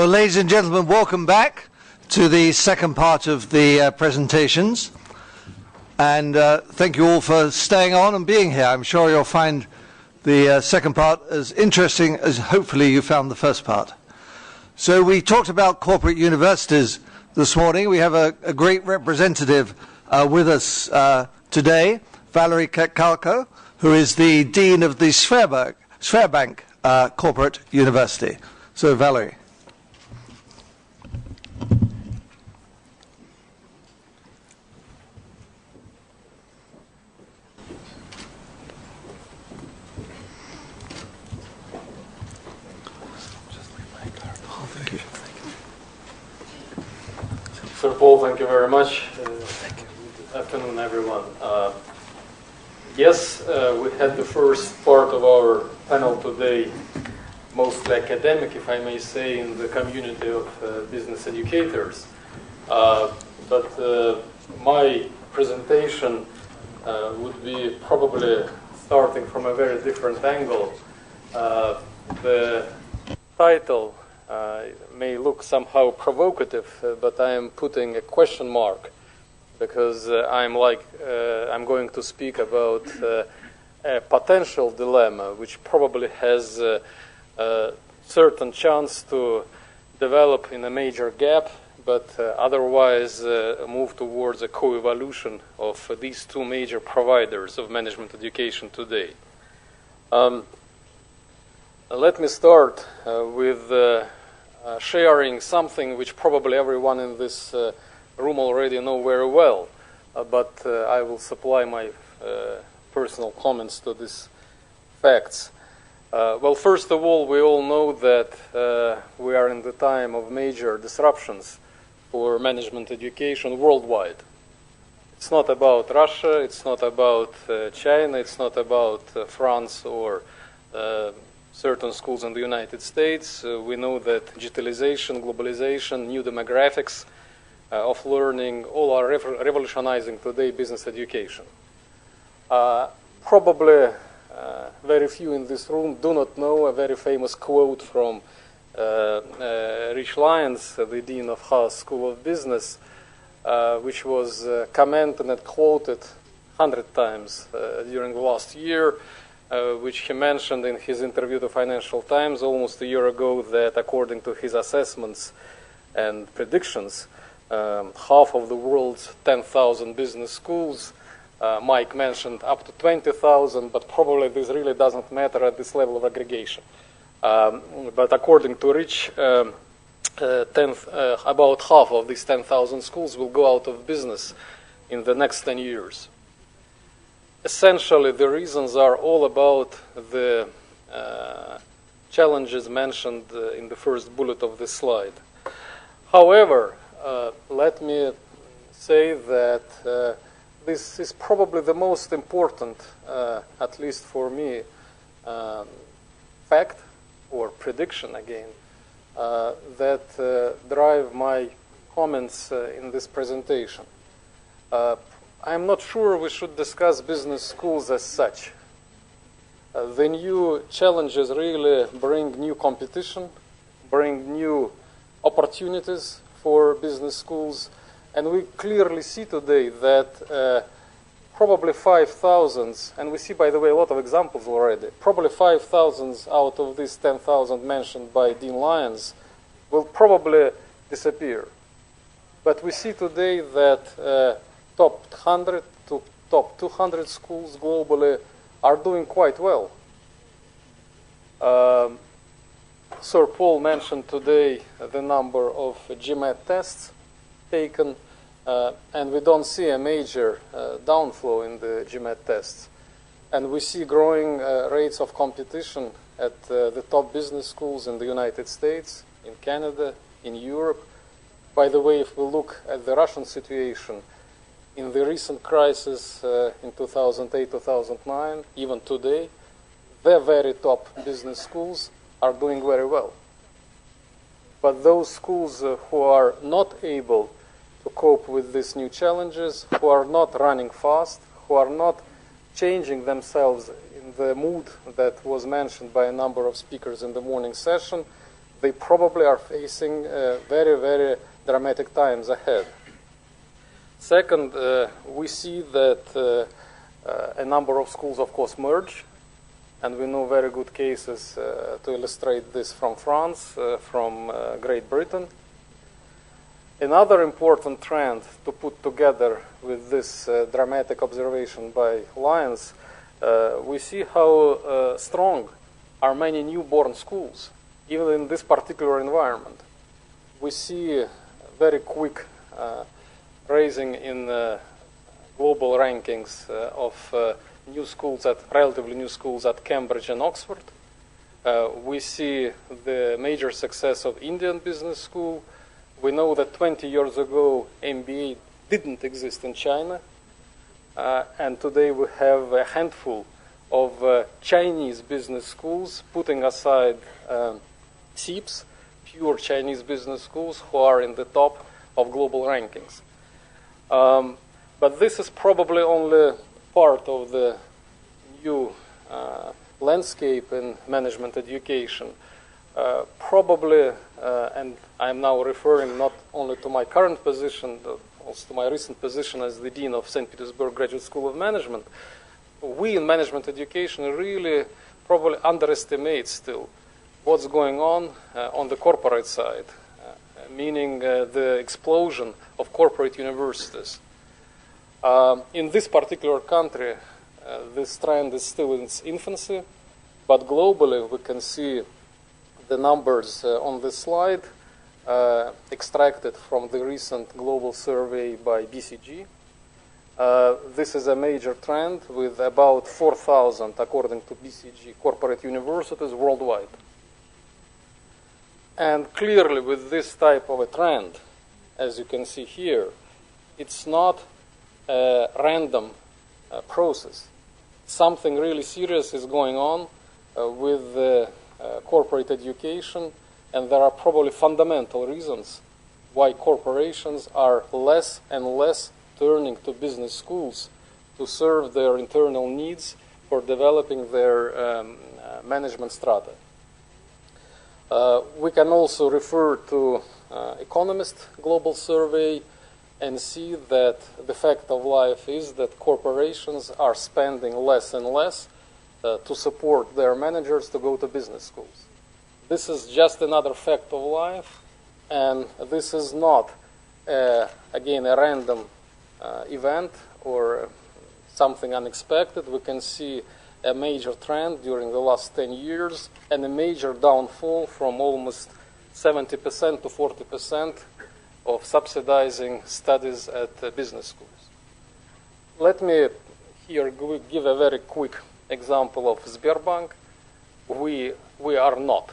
Well, ladies and gentlemen, welcome back to the second part of the presentations. And thank you all for staying on and being here. I'm sure you'll find the second part as interesting as hopefully you found the first part. So we talked about corporate universities this morning. We have a great representative with us today, Valerie Ketkalko, who is the Dean of the Sverbank Corporate University. So, Valerie. Sir Paul, thank you very much. Good afternoon, everyone. Yes, we had the first part of our panel today, mostly academic, if I may say, in the community of business educators. But my presentation would be probably starting from a very different angle. The title may look somehow provocative, but I am putting a question mark because I'm going to speak about a potential dilemma which probably has a certain chance to develop in a major gap, but otherwise move towards a co-evolution of these two major providers of management education today. Let me start with sharing something which probably everyone in this room already know very well, but I will supply my personal comments to these facts. Well, first of all, we all know that we are in the time of major disruptions for management education worldwide. It's not about Russia, it's not about China, it's not about France or certain schools in the United States. We know that digitalization, globalization, new demographics of learning, all are revolutionizing today business education. Probably very few in this room do not know a very famous quote from Rich Lyons, the Dean of Haas School of Business, which was commented and quoted 100 times during the last year, which he mentioned in his interview to Financial Times almost a year ago, that according to his assessments and predictions, half of the world's 10,000 business schools, Mike mentioned up to 20,000, but probably this really doesn't matter at this level of aggregation. But according to Rich, about half of these 10,000 schools will go out of business in the next 10 years. Essentially, the reasons are all about the challenges mentioned in the first bullet of this slide. However, let me say that this is probably the most important, at least for me, fact or prediction again, that drive my comments in this presentation. I'm not sure we should discuss business schools as such. The new challenges really bring new competition, bring new opportunities for business schools, and we clearly see today that probably 5,000, and we see, by the way, a lot of examples already, probably 5,000 out of these 10,000 mentioned by Dean Lyons will probably disappear. But we see today that top 100 to top 200 schools globally are doing quite well. Sir Paul mentioned today the number of GMAT tests taken, and we don't see a major downflow in the GMAT tests. And we see growing rates of competition at the top business schools in the United States, in Canada, in Europe. By the way, if we look at the Russian situation, in the recent crisis in 2008-2009, even today, the very top business schools are doing very well. But those schools who are not able to cope with these new challenges, who are not running fast, who are not changing themselves in the mood that was mentioned by a number of speakers in the morning session, they probably are facing very, very dramatic times ahead. Second, we see that a number of schools, of course, merge, and we know very good cases to illustrate this from France, from Great Britain. Another important trend to put together with this dramatic observation by Lyons, we see how strong are many newborn schools, even in this particular environment. We see very quick raising in global rankings of new schools, relatively new schools at Cambridge and Oxford. We see the major success of Indian Business School. We know that 20 years ago, MBA didn't exist in China. And today we have a handful of Chinese business schools, putting aside CEEPs, pure Chinese business schools, who are in the top of global rankings. But this is probably only part of the new landscape in management education. Probably, and I'm now referring not only to my current position, but also to my recent position as the Dean of St. Petersburg Graduate School of Management, we in management education really probably underestimate still what's going on the corporate side, meaning the explosion of corporate universities. In this particular country, this trend is still in its infancy, but globally we can see the numbers on this slide extracted from the recent global survey by BCG. This is a major trend with about 4,000, according to BCG, corporate universities worldwide. And clearly with this type of a trend, as you can see here, it's not a random process. Something really serious is going on with the corporate education, and there are probably fundamental reasons why corporations are less and less turning to business schools to serve their internal needs for developing their management strata. We can also refer to Economist Global Survey and see that the fact of life is that corporations are spending less and less to support their managers to go to business schools. This is just another fact of life, and this is not, again, a random event or something unexpected. We can see a major trend during the last 10 years and a major downfall from almost 70% to 40% of subsidizing studies at business schools. Let me here give a very quick example of Sberbank. We are not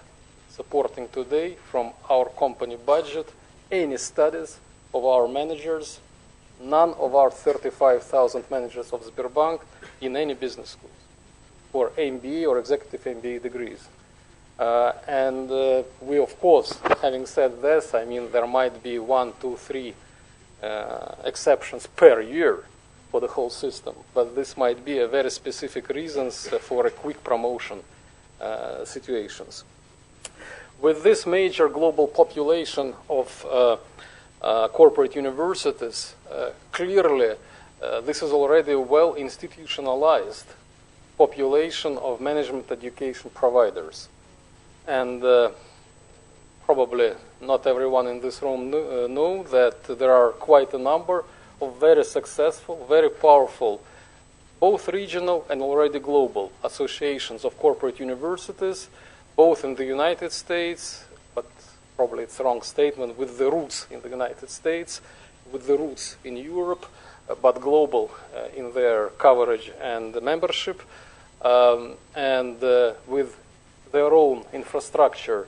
supporting today from our company budget any studies of our managers, none of our 35,000 managers of Sberbank in any business schools for MBA or executive MBA degrees. And we, of course, having said this, I mean, there might be 1, 2, 3 exceptions per year for the whole system, but this might be a very specific reasons for a quick promotion situations. With this major global population of corporate universities, clearly this is already a well institutionalized population of management education providers. And probably not everyone in this room know that there are quite a number of very successful, very powerful, both regional and already global associations of corporate universities, both in the United States, but probably it's a wrong statement, with the roots in the United States, with the roots in Europe, but global in their coverage and membership, and with their own infrastructure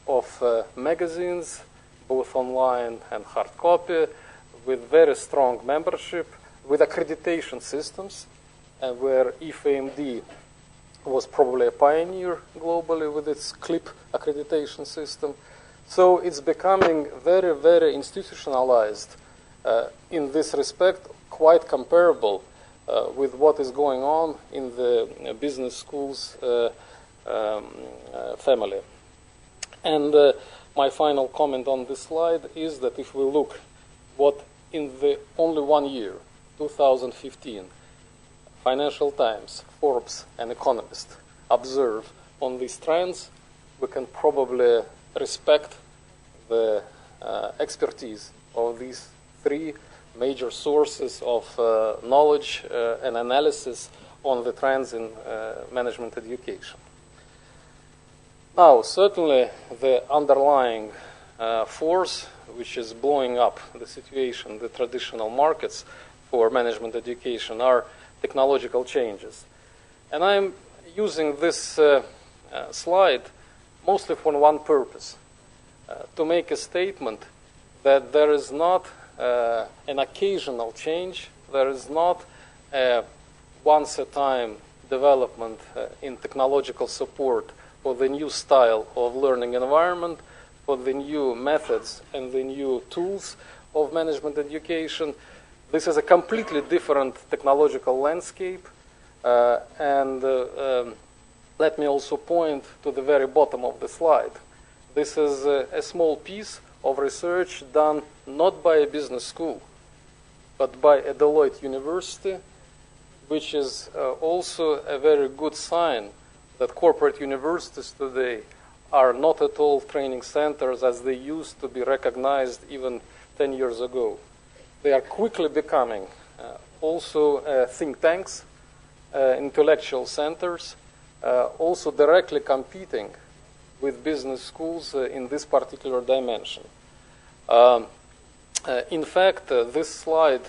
of magazines, both online and hard copy, with very strong membership, with accreditation systems, and where IFAMD was probably a pioneer globally with its CLIP accreditation system. So it's becoming very, very institutionalized in this respect, quite comparable with what is going on in the business schools family. And my final comment on this slide is that if we look what in the only 1 year, 2015, Financial Times, Forbes, and Economist observe on these trends, we can probably respect the expertise of these three major sources of knowledge and analysis on the trends in management education. Now, certainly the underlying force which is blowing up the situation, the traditional markets for management education, are technological changes. And I'm using this slide mostly for one purpose, to make a statement that there is not an occasional change, there is not a once-a-time development in technological support for the new style of learning environment, for the new methods and the new tools of management education. This is a completely different technological landscape. And let me also point to the very bottom of the slide. This is a small piece of research done not by a business school, but by a Deloitte University, which is also a very good sign that corporate universities today are not at all training centers as they used to be recognized even 10 years ago. They are quickly becoming also think tanks, intellectual centers, also directly competing with business schools in this particular dimension. In fact, this slide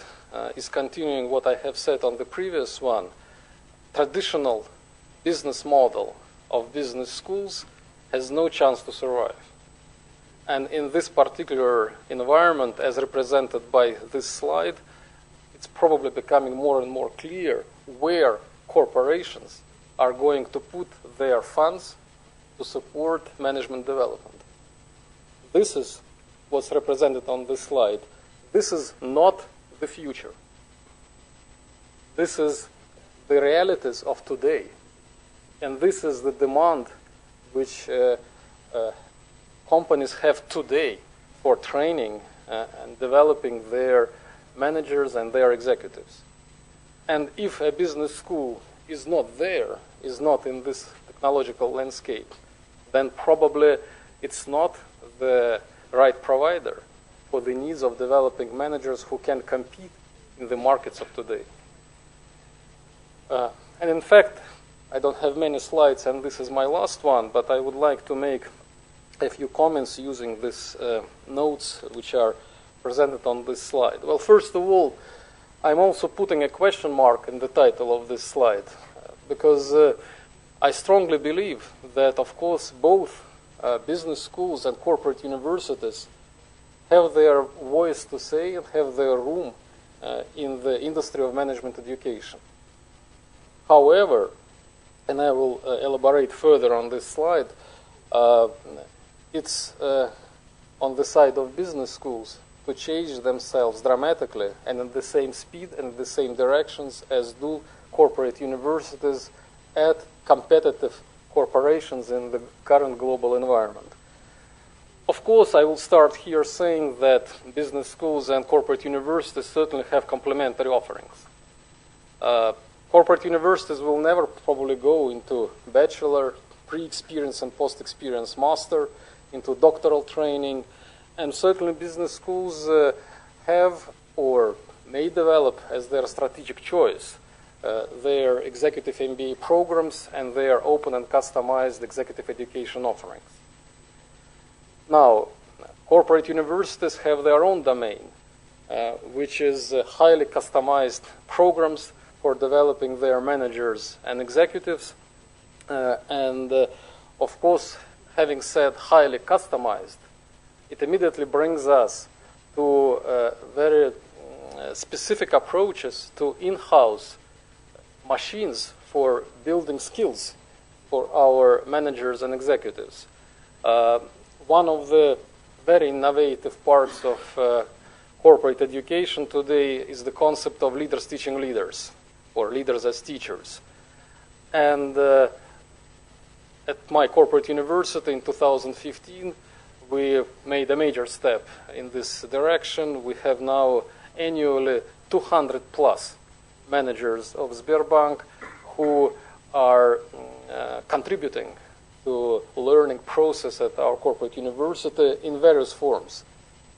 is continuing what I have said on the previous one. Traditional business model of business schools has no chance to survive. And in this particular environment, as represented by this slide, it's probably becoming more and more clear where corporations are going to put their funds to support management development. This is what's represented on this slide. This is not the future. This is the realities of today. And this is the demand which companies have today for training and developing their managers and their executives. And if a business school is not there, is not in this technological landscape, then probably it's not the right provider for the needs of developing managers who can compete in the markets of today. And in fact, I don't have many slides, and this is my last one, but I would like to make a few comments using these notes which are presented on this slide. Well, first of all, I'm also putting a question mark in the title of this slide, because I strongly believe that, of course, both business schools and corporate universities have their voice to say and have their room in the industry of management education. However, and I will elaborate further on this slide, it's on the side of business schools to change themselves dramatically and at the same speed and the same directions as do corporate universities at competitive corporations in the current global environment. Of course, I will start here saying that business schools and corporate universities certainly have complementary offerings. Corporate universities will never probably go into bachelor, pre-experience and post-experience master, into doctoral training, and certainly business schools have or may develop as their strategic choice their executive MBA programs and their open and customized executive education offerings. Now, corporate universities have their own domain, which is highly customized programs for developing their managers and executives. Of course, having said highly customized, it immediately brings us to very specific approaches to in-house machines for building skills for our managers and executives. One of the very innovative parts of corporate education today is the concept of leaders teaching leaders, or leaders as teachers. And at my corporate university in 2015, we made a major step in this direction. We have now annually 200 plus managers of Sberbank who are contributing to learning process at our corporate university in various forms.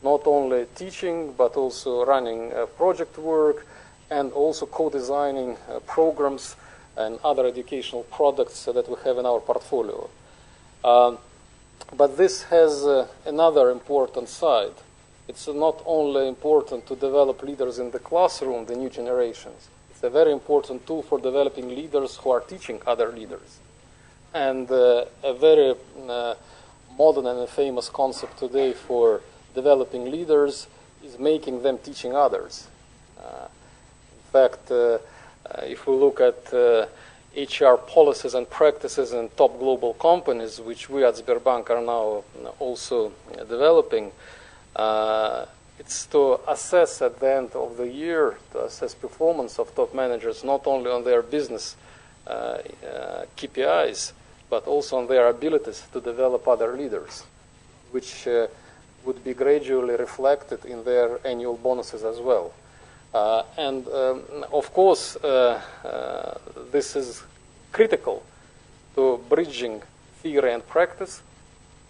Not only teaching, but also running project work and also co-designing programs and other educational products that we have in our portfolio. But this has another important side. It's not only important to develop leaders in the classroom, the new generations. It's a very important tool for developing leaders who are teaching other leaders. And a very modern and a famous concept today for developing leaders is making them teaching others. In fact, if we look at HR policies and practices in top global companies, which we at Sberbank are now also developing, it's to assess at the end of the year, to assess performance of top managers, not only on their business KPIs, but also on their abilities to develop other leaders, which would be gradually reflected in their annual bonuses as well. And of course, this is critical to bridging theory and practice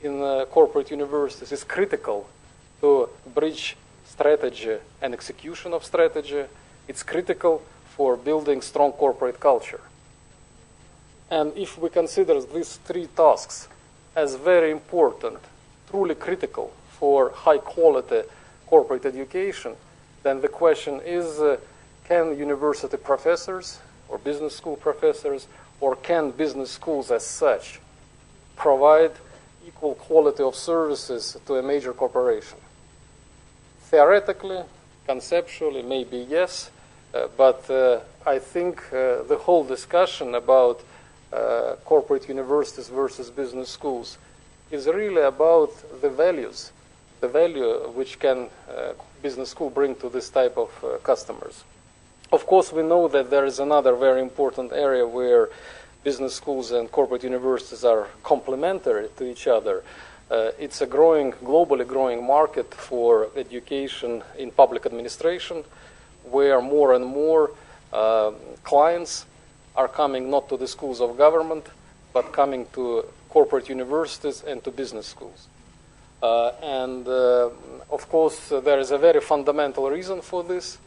in corporate universities. It's critical to bridge strategy and execution of strategy. It's critical for building strong corporate culture. And if we consider these three tasks as very important, truly critical for high quality corporate education, then the question is, can university professors or business school professors or can business schools as such provide equal quality of services to a major corporation? Theoretically, conceptually, maybe yes, but I think the whole discussion about corporate universities versus business schools is really about the values, the value which can business school bring to this type of customers. Of course, we know that there is another very important area where business schools and corporate universities are complementary to each other. It's a globally growing market for education in public administration, where more and more clients are coming not to the schools of government, but coming to corporate universities and to business schools. And of course, there is a very fundamental reason for this.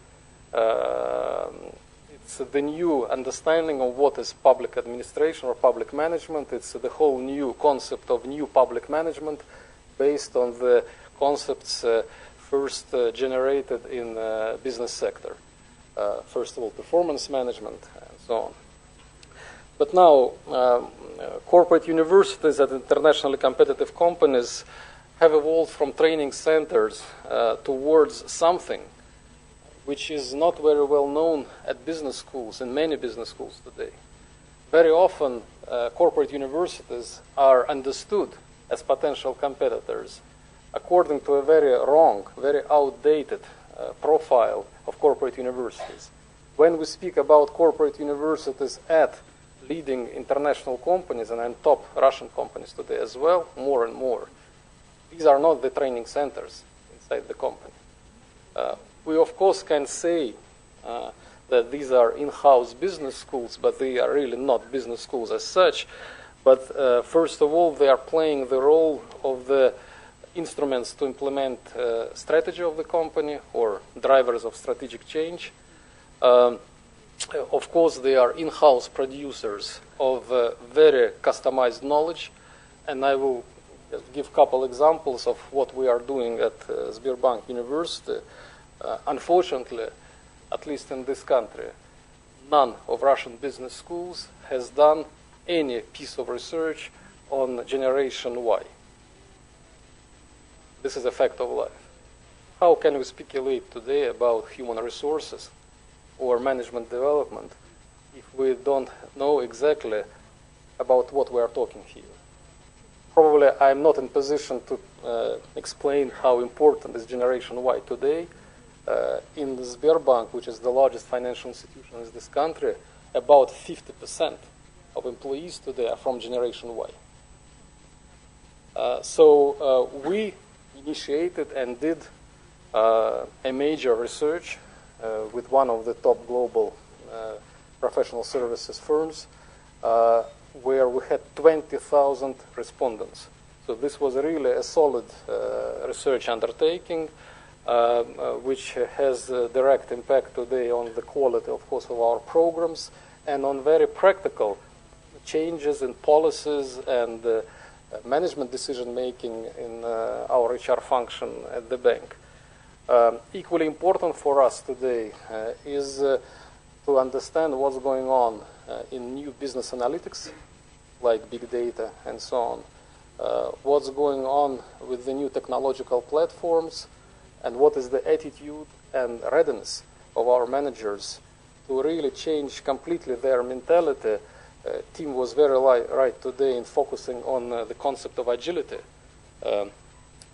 It's the new understanding of what is public administration or public management. It's the whole new concept of new public management based on the concepts first generated in the business sector. First of all, performance management and so on. But now, corporate universities at internationally competitive companies have evolved from training centers towards something which is not very well known at business schools, in many business schools today. Very often, corporate universities are understood as potential competitors according to a very wrong, very outdated profile of corporate universities. When we speak about corporate universities at leading international companies and top Russian companies today as well, more and more, these are not the training centers inside the company. We, of course, can say that these are in-house business schools, but they are really not business schools as such. But first of all, they are playing the role of the instruments to implement strategy of the company or drivers of strategic change. Of course, they are in-house producers of very customized knowledge, and I will give a couple examples of what we are doing at Sberbank University. Unfortunately, at least in this country, none of Russian business schools has done any piece of research on Generation Y. This is a fact of life. How can we speculate today about human resources or management development if we don't know exactly about what we are talking here? Probably I'm not in position to explain how important is Generation Y today. In the Sberbank, which is the largest financial institution in this country, about 50% of employees today are from Generation Y. So we initiated and did a major research with one of the top global professional services firms, where we had 20,000 respondents. So this was really a solid research undertaking, which has a direct impact today on the quality, of course, of our programs and on very practical changes in policies and management decision-making in our HR function at the bank. Equally important for us today is to understand what's going on in new business analytics, like big data and so on, what's going on with the new technological platforms, and what is the attitude and readiness of our managers to really change completely their mentality. Tim was very right today in focusing on the concept of agility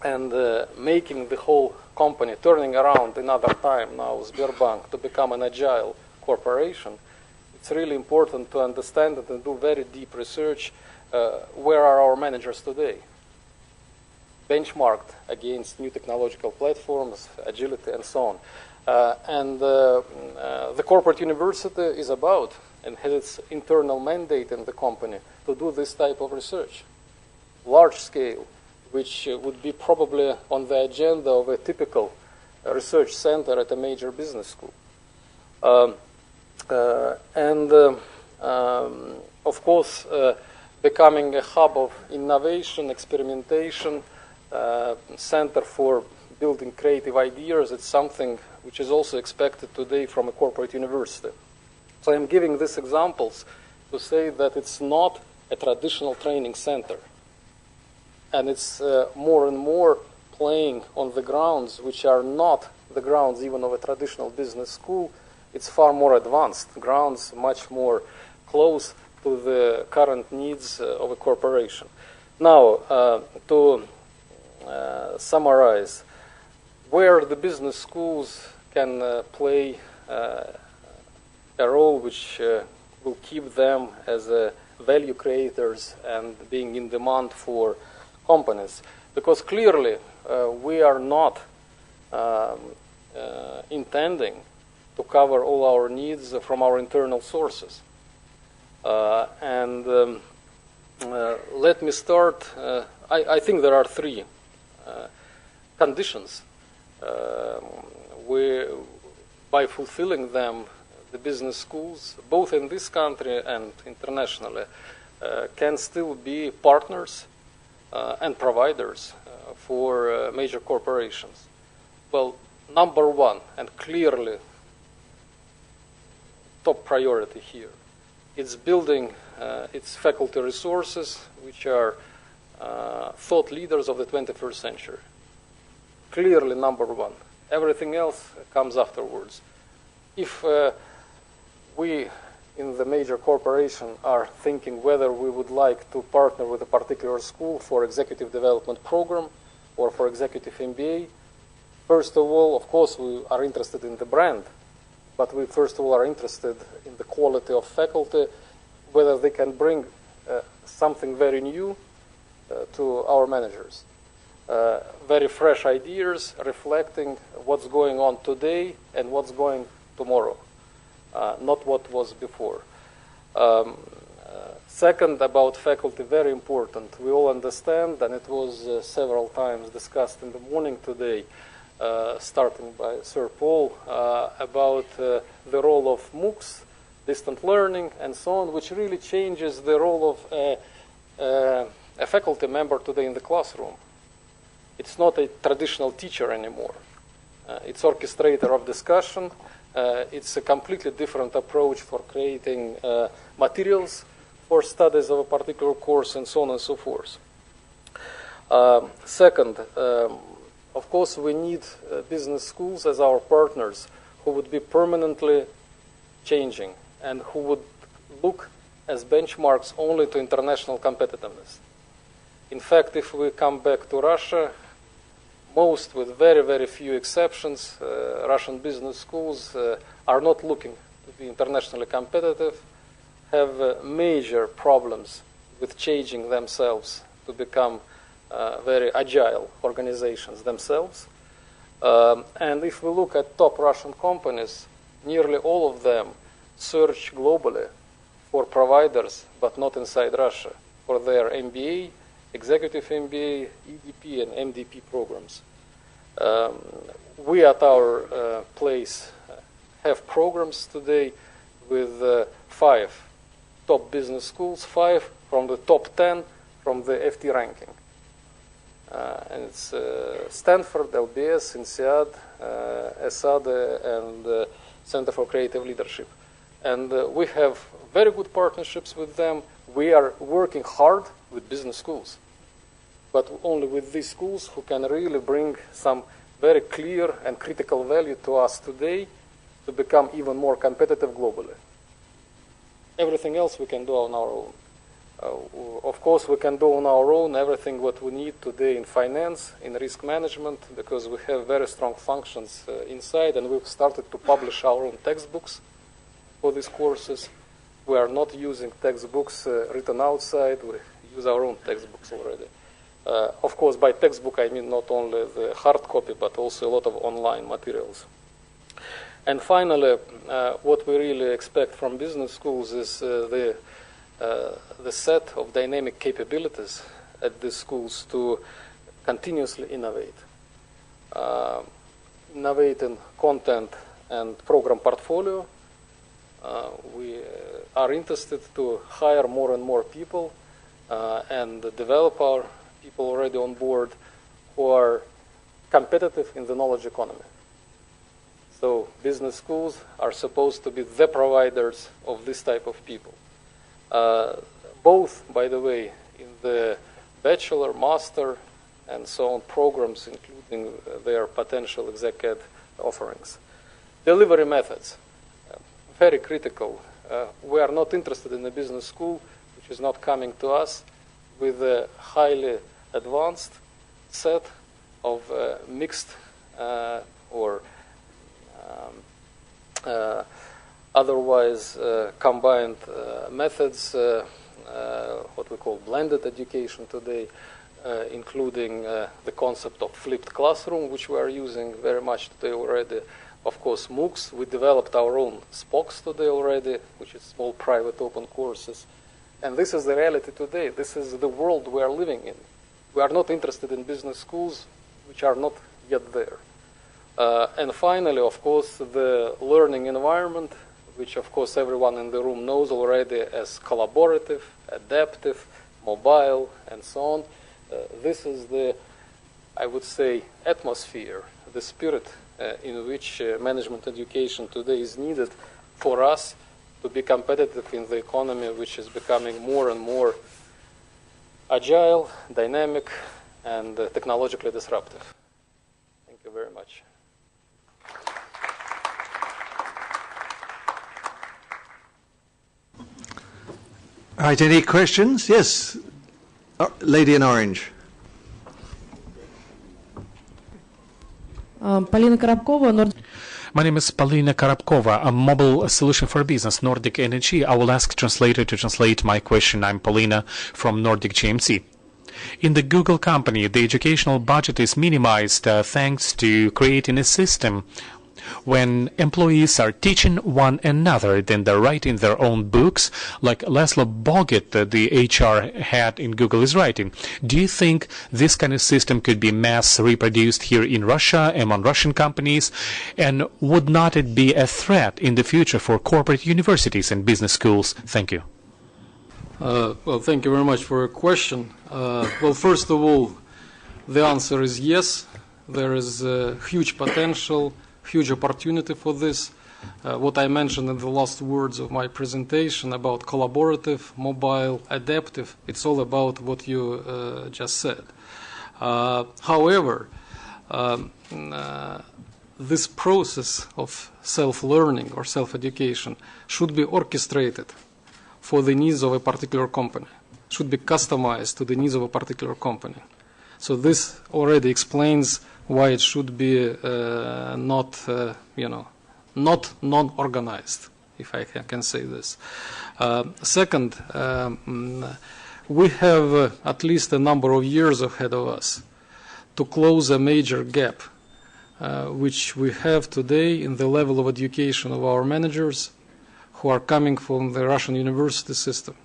and making the whole company, turning around another time now, Sberbank, to become an agile corporation. It's really important to understand it and do very deep research. Where are our managers today? Benchmarked against new technological platforms, agility, and so on. The corporate university is about and has its internal mandate in the company to do this type of research, large scale, which would be probably on the agenda of a typical research center at a major business school. Of course, becoming a hub of innovation, experimentation, center for building creative ideas, it's something which is also expected today from a corporate university. So I'm giving these examples to say that it's not a traditional training center. And it's more and more playing on the grounds which are not the grounds even of a traditional business school. It's far more advanced grounds, much more close to the current needs of a corporation. Now, to summarize, where the business schools can play a role which will keep them as value creators and being in demand for companies. Because clearly we are not intending to cover all our needs from our internal sources. Let me start. I think there are three conditions by fulfilling them, the business schools, both in this country and internationally, can still be partners and providers for major corporations. Well, number one, and clearly top priority here, it's building its faculty resources, which are thought leaders of the 21st century. Clearly number one. Everything else comes afterwards. If we in the major corporation are thinking whether we would like to partner with a particular school for executive development program or for executive MBA, first of all, of course, we are interested in the brand, but we first of all are interested in the quality of faculty, whether they can bring something very new to our managers. Very fresh ideas reflecting what's going on today and what's going tomorrow, not what was before. Second, about faculty, very important. We all understand, and it was several times discussed in the morning today, starting by Sir Paul, about the role of MOOCs, distant learning, and so on, which really changes the role of a faculty member today in the classroom. It's not a traditional teacher anymore. It's orchestrator of discussion. It's a completely different approach for creating materials for studies of a particular course, and so on and so forth. Second, of course, we need business schools as our partners who would be permanently changing and who would look as benchmarks only to international competitiveness. In fact, if we come back to Russia, most, with very, very few exceptions, Russian business schools are not looking to be internationally competitive, have major problems with changing themselves to become very agile organizations themselves. And if we look at top Russian companies, nearly all of them search globally for providers, but not inside Russia, for their MBA, executive MBA, EDP, and MDP programs. We at our place have programs today with 5 top business schools, 5 from the top 10 from the FT ranking. And it's Stanford, LBS, INSEAD, ESADE, and Center for Creative Leadership. And we have very good partnerships with them. We are working hard with business schools, but only with these schools who can really bring some very clear and critical value to us today to become even more competitive globally. Everything else we can do on our own. Of course, we can do on our own everything what we need today in finance, in risk management, because we have very strong functions inside, and we've started to publish our own textbooks for these courses. We are not using textbooks written outside. We use our own textbooks already. Of course, by textbook, I mean not only the hard copy, but also a lot of online materials. And finally, what we really expect from business schools is the set of dynamic capabilities at these schools to continuously innovate. Innovate in content and program portfolio. We are interested to hire more and more people and develop our people already on board who are competitive in the knowledge economy. So business schools are supposed to be the providers of this type of people. Both, by the way, in the bachelor, master, and so on programs, including their potential exec ed offerings. Delivery methods, very critical. We are not interested in a business school which is not coming to us with a highly advanced set of mixed or otherwise combined methods, what we call blended education today, including the concept of flipped classroom, which we are using very much today already. Of course, MOOCs. We developed our own SPOCs today already, which is small private open courses. And this is the reality today. This is the world we are living in. We are not interested in business schools which are not yet there. And finally, of course, the learning environment, which of course everyone in the room knows already as collaborative, adaptive, mobile, and so on. This is the, I would say, atmosphere, the spirit in which management education today is needed for us to be competitive in the economy, which is becoming more and more agile, dynamic, and technologically disruptive. Thank you very much. All right, any questions? Yes, lady in orange. Полина Коробкова, My name is Polina Karabkova, a mobile solution for business, Nordic Energy. I will ask translator to translate my question. I'm Polina from Nordic GMC. In the Google company, the educational budget is minimized thanks to creating a system when employees are teaching one another, then they're writing their own books, like Laszlo Bogut, the HR head in Google, is writing. Do you think this kind of system could be mass reproduced here in Russia among Russian companies? And would not it be a threat in the future for corporate universities and business schools? Thank you. Well, thank you very much for your question. Well, first of all, the answer is yes. There is huge potential, huge opportunity for this. What I mentioned in the last words of my presentation about collaborative, mobile, adaptive, it's all about what you just said. However, this process of self-learning or self-education should be orchestrated for the needs of a particular company, should be customized to the needs of a particular company. So this already explains why it should be not non-organized, if I can say this. Second, we have at least a number of years ahead of us to close a major gap which we have today in the level of education of our managers who are coming from the Russian university system.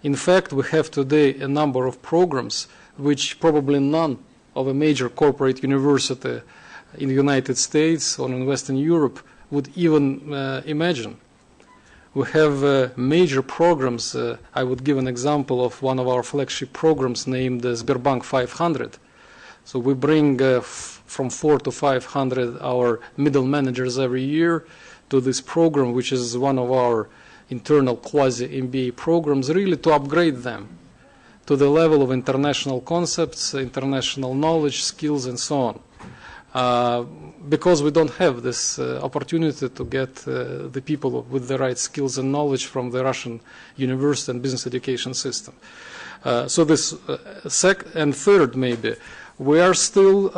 In fact, we have today a number of programs which probably none of a major corporate university in the United States or in Western Europe would even imagine. We have major programs. I would give an example of one of our flagship programs named Sberbank 500. So we bring from 400 to 500 our middle managers every year to this program, which is one of our internal quasi-MBA programs, really to upgrade them to the level of international concepts, international knowledge, skills, and so on. Because we don't have this opportunity to get the people with the right skills and knowledge from the Russian university and business education system. So this and third, maybe, we are still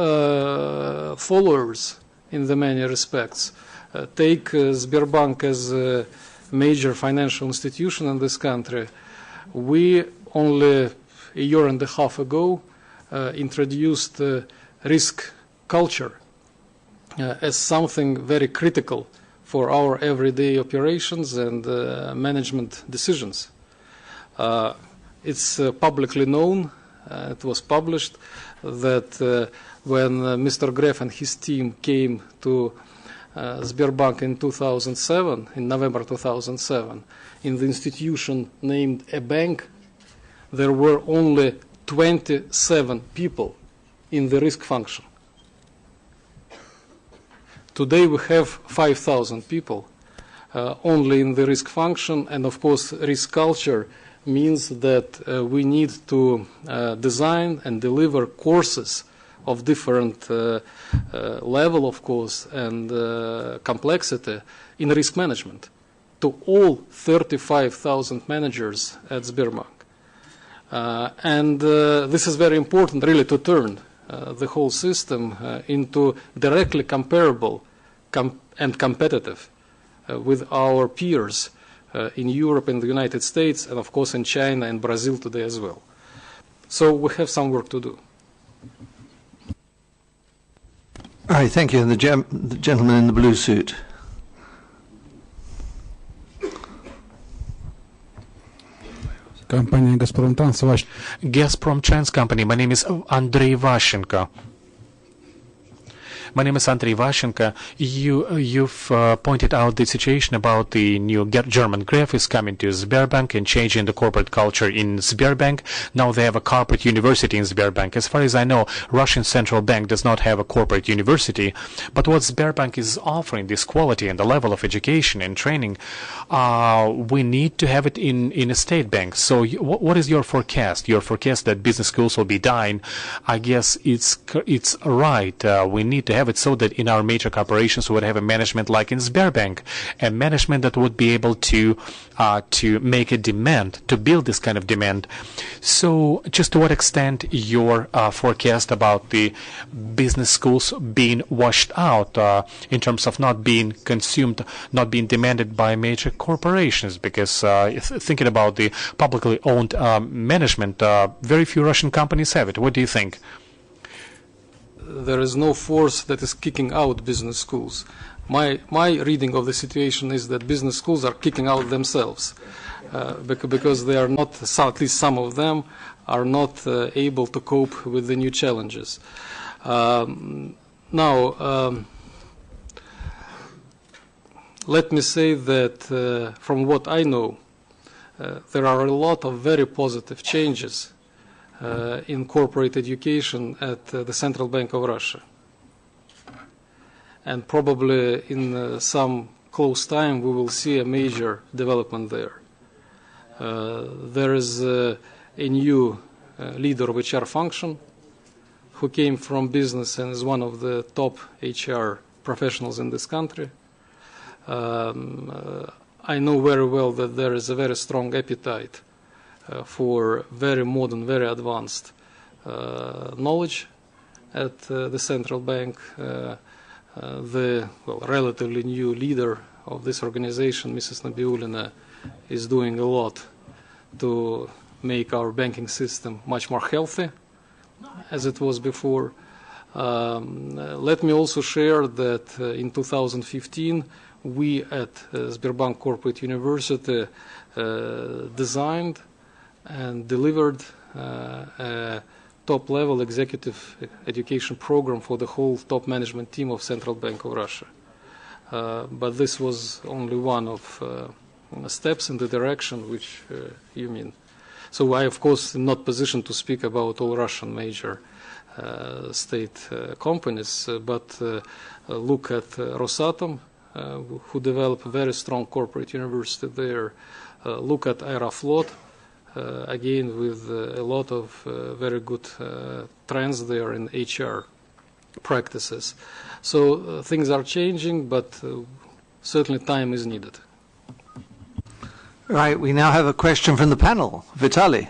followers in the many respects. Take Sberbank as a major financial institution in this country. We only a year and a half ago introduced risk culture as something very critical for our everyday operations and management decisions. It's publicly known, it was published, that when Mr. Gref and his team came to Sberbank in 2007, in November 2007, in the institution named a bank, there were only 27 people in the risk function. Today we have 5,000 people only in the risk function, and of course risk culture means that we need to design and deliver courses of different level, of course, and complexity in risk management to all 35,000 managers at Sberbank. And this is very important, really, to turn the whole system into directly comparable and competitive with our peers in Europe and the United States, and of course in China and Brazil today as well. So we have some work to do. All right, thank you. And the gentleman in the blue suit. Компания «Газпром Транс». Gazprom Trans Company. My name is Andrei Vashenko. My name is Andrei Vashenko. You've pointed out the situation about the new German Gref is coming to Sberbank and changing the corporate culture in Sberbank. Now they have a corporate university in Sberbank. As far as I know, Russian Central Bank does not have a corporate university. But what Sberbank is offering, this quality and the level of education and training, we need to have it in a state bank. So what is your forecast? Your forecast that business schools will be dying, I guess it's right. We need to have it so that in our major corporations we would have a management like in Sberbank, a management that would be able to make a demand, to build this kind of demand. So just to what extent your forecast about the business schools being washed out in terms of not being consumed, not being demanded by major corporations? Because thinking about the publicly owned management, very few Russian companies have it. What do you think? There is no force that is kicking out business schools. My reading of the situation is that business schools are kicking out themselves because they are not, at least some of them, are not able to cope with the new challenges. Now, let me say that from what I know, there are a lot of very positive changes in corporate education at the Central Bank of Russia. And probably in some close time we will see a major development there. There is a new leader of HR function who came from business and is one of the top HR professionals in this country. I know very well that there is a very strong appetite for very modern, very advanced knowledge at the central bank. The relatively new leader of this organization, Mrs. Nabiulina, is doing a lot to make our banking system much more healthy as it was before. Let me also share that in 2015 we at Sberbank Corporate University designed and delivered a top-level executive education program for the whole top management team of Central Bank of Russia. But this was only one of steps in the direction which you mean. So I, of course, am not positioned to speak about all Russian major state companies, but look at Rosatom, who developed a very strong corporate university there. Look at Aeroflot, again with a lot of very good trends there in HR practices. So things are changing, but certainly time is needed. Right, we now have a question from the panel. Vitaly.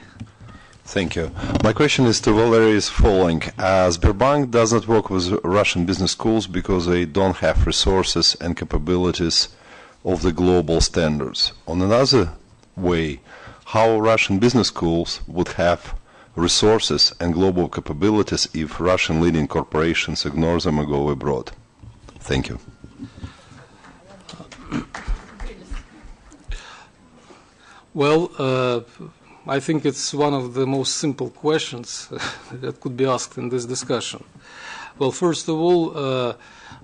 Thank you. My question is to Valery is following. Sberbank does not work with Russian business schools because they don't have resources and capabilities of the global standards. On another way, how Russian business schools would have resources and global capabilities if Russian leading corporations ignore them and go abroad? Thank you. Well, I think it's one of the most simple questions that could be asked in this discussion. Well, first of all,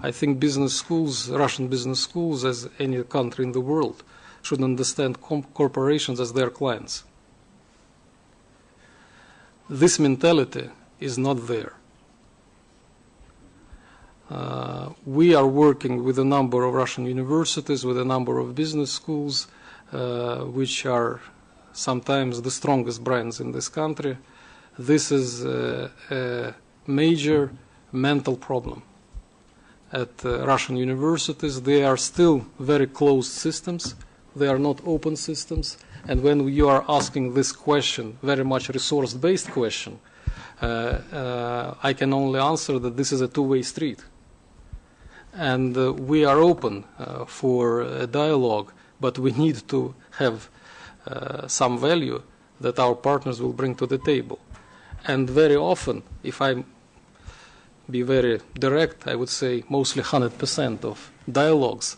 I think business schools, Russian business schools, as any country in the world, should understand corporations as their clients. This mentality is not there. We are working with a number of Russian universities, with a number of business schools, which are sometimes the strongest brands in this country. This is a major mental problem. At Russian universities, they are still very closed systems. They are not open systems. And when you are asking this question, very much resource-based question, I can only answer that this is a two-way street. And we are open for a dialogue, but we need to have some value that our partners will bring to the table. And very often, if I be very direct, I would say mostly 100% of dialogues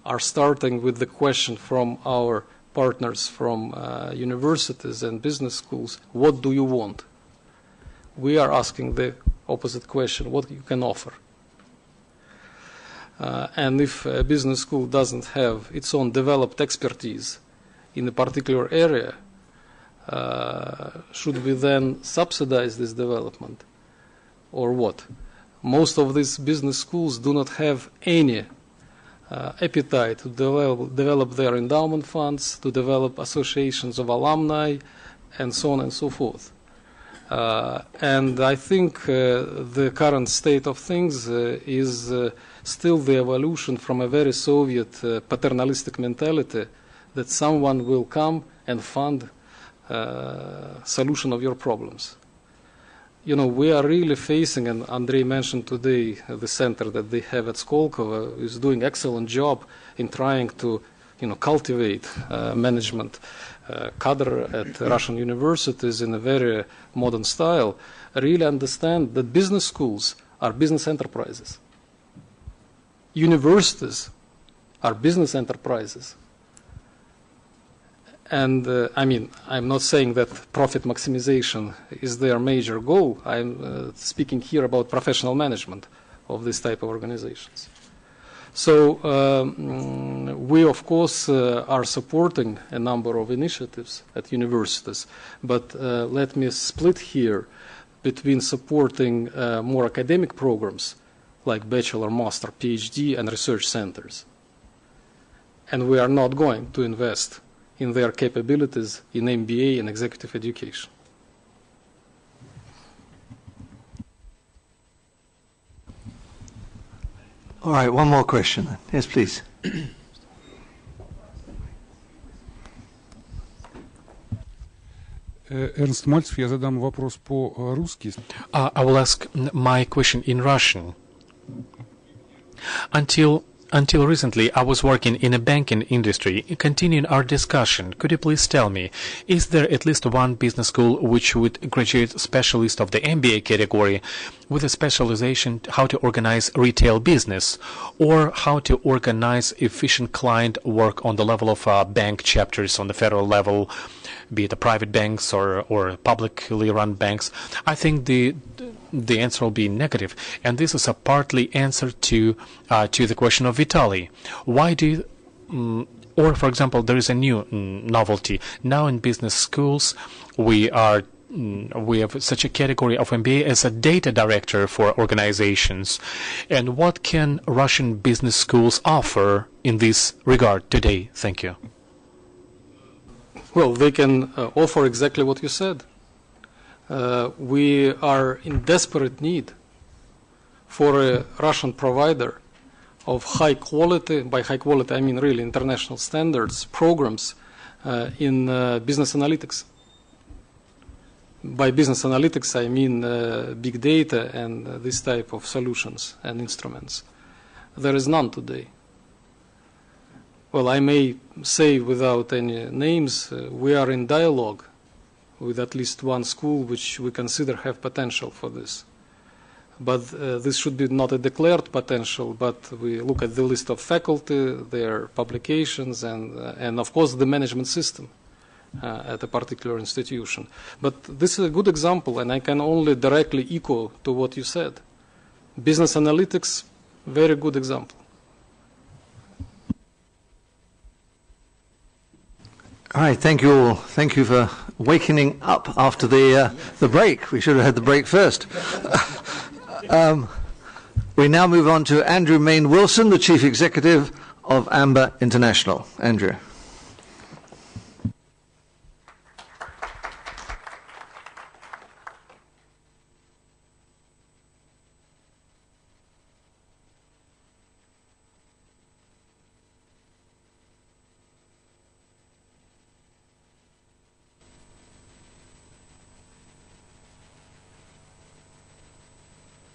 are starting with the question from our partners from universities and business schools, what do you want? We are asking the opposite question, what you can offer? And if a business school doesn't have its own developed expertise in a particular area, should we then subsidize this development or what? Most of these business schools do not have any appetite to develop their endowment funds, to develop associations of alumni, and so on and so forth. And I think the current state of things is still the evolution from a very Soviet paternalistic mentality that someone will come and fund solution of your problems. You know, we are really facing, and Andrei mentioned today the center that they have at Skolkovo is doing excellent job in trying to, cultivate management cadre at Russian universities in a very modern style. Really understand that business schools are business enterprises. Universities are business enterprises. And I'm not saying that profit maximization is their major goal. I'm speaking here about professional management of this type of organizations. So we, of course, are supporting a number of initiatives at universities. But let me split here between supporting more academic programs like bachelor, master, PhD, and research centers. And we are not going to invest in their capabilities in MBA and executive education. All right, one more question. Yes, please. Ernst Мальцев, я задам вопрос по-русски. I will ask my question in Russian. Until Until recently, I was working in a banking industry. Continuing our discussion, could you please tell me, is there at least one business school which would graduate specialist of the MBA category with a specialization how to organize retail business or how to organize efficient client work on the level of bank chapters on the federal level, be it the private banks or publicly run banks? I think the answer will be negative, and this is a partly answer to the question of Vitaly. Why do or for example, there is a new novelty now in business schools. We have such a category of MBA as a data director for organizations. And what can Russian business schools offer in this regard today? Thank you. Well, they can offer exactly what you said. We are in desperate need for a Russian provider of high quality, by high quality I mean really international standards, programs in business analytics. By business analytics I mean big data and this type of solutions and instruments. There is none today. Well, I may say without any names, we are in dialogue with at least one school which we consider have potential for this. But this should be not a declared potential, but we look at the list of faculty, their publications, and of course the management system at a particular institution. But this is a good example, and I can only directly echo to what you said. Business analytics, very good example. All right, thank you all. Thank you for wakening up after the break. We should have had the break first. We now move on to Andrew Main Wilson, the Chief Executive of AMBA International. Andrew.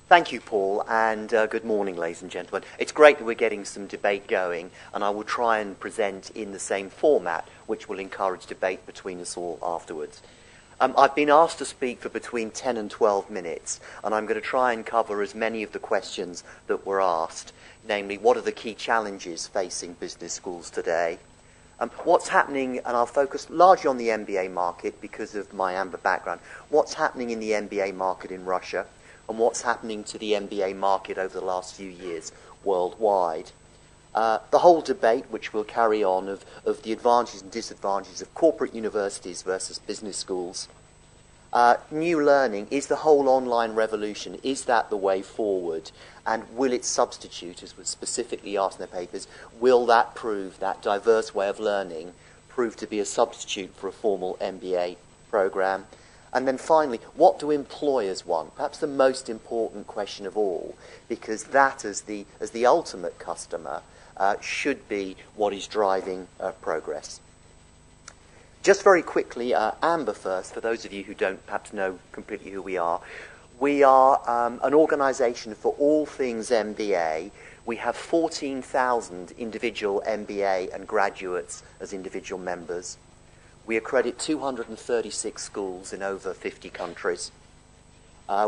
Thank you, Paul, and good morning, ladies and gentlemen. It's great that we're getting some debate going, and I will try and present in the same format, which will encourage debate between us all afterwards. I've been asked to speak for between 10 and 12 minutes, and I'm going to try and cover as many of the questions that were asked, namely, what are the key challenges facing business schools today? What's happening, and I'll focus largely on the MBA market because of my AMBA background, what's happening in the MBA market in Russia, and what's happening to the MBA market over the last few years worldwide. The whole debate, which we'll carry on, of the advantages and disadvantages of corporate universities versus business schools. New learning, is the whole online revolution, is that the way forward? And will it substitute, as was specifically asked in the papers, will that prove, that diverse way of learning, prove to be a substitute for a formal MBA program? And then finally, what do employers want? Perhaps the most important question of all, because that, as the ultimate customer, should be what is driving progress. Just very quickly, AMBA first, for those of you who don't perhaps know completely who we are. We are an organisation for all things MBA. We have 14,000 individual MBA and graduates as individual members. We accredit 236 schools in over 50 countries.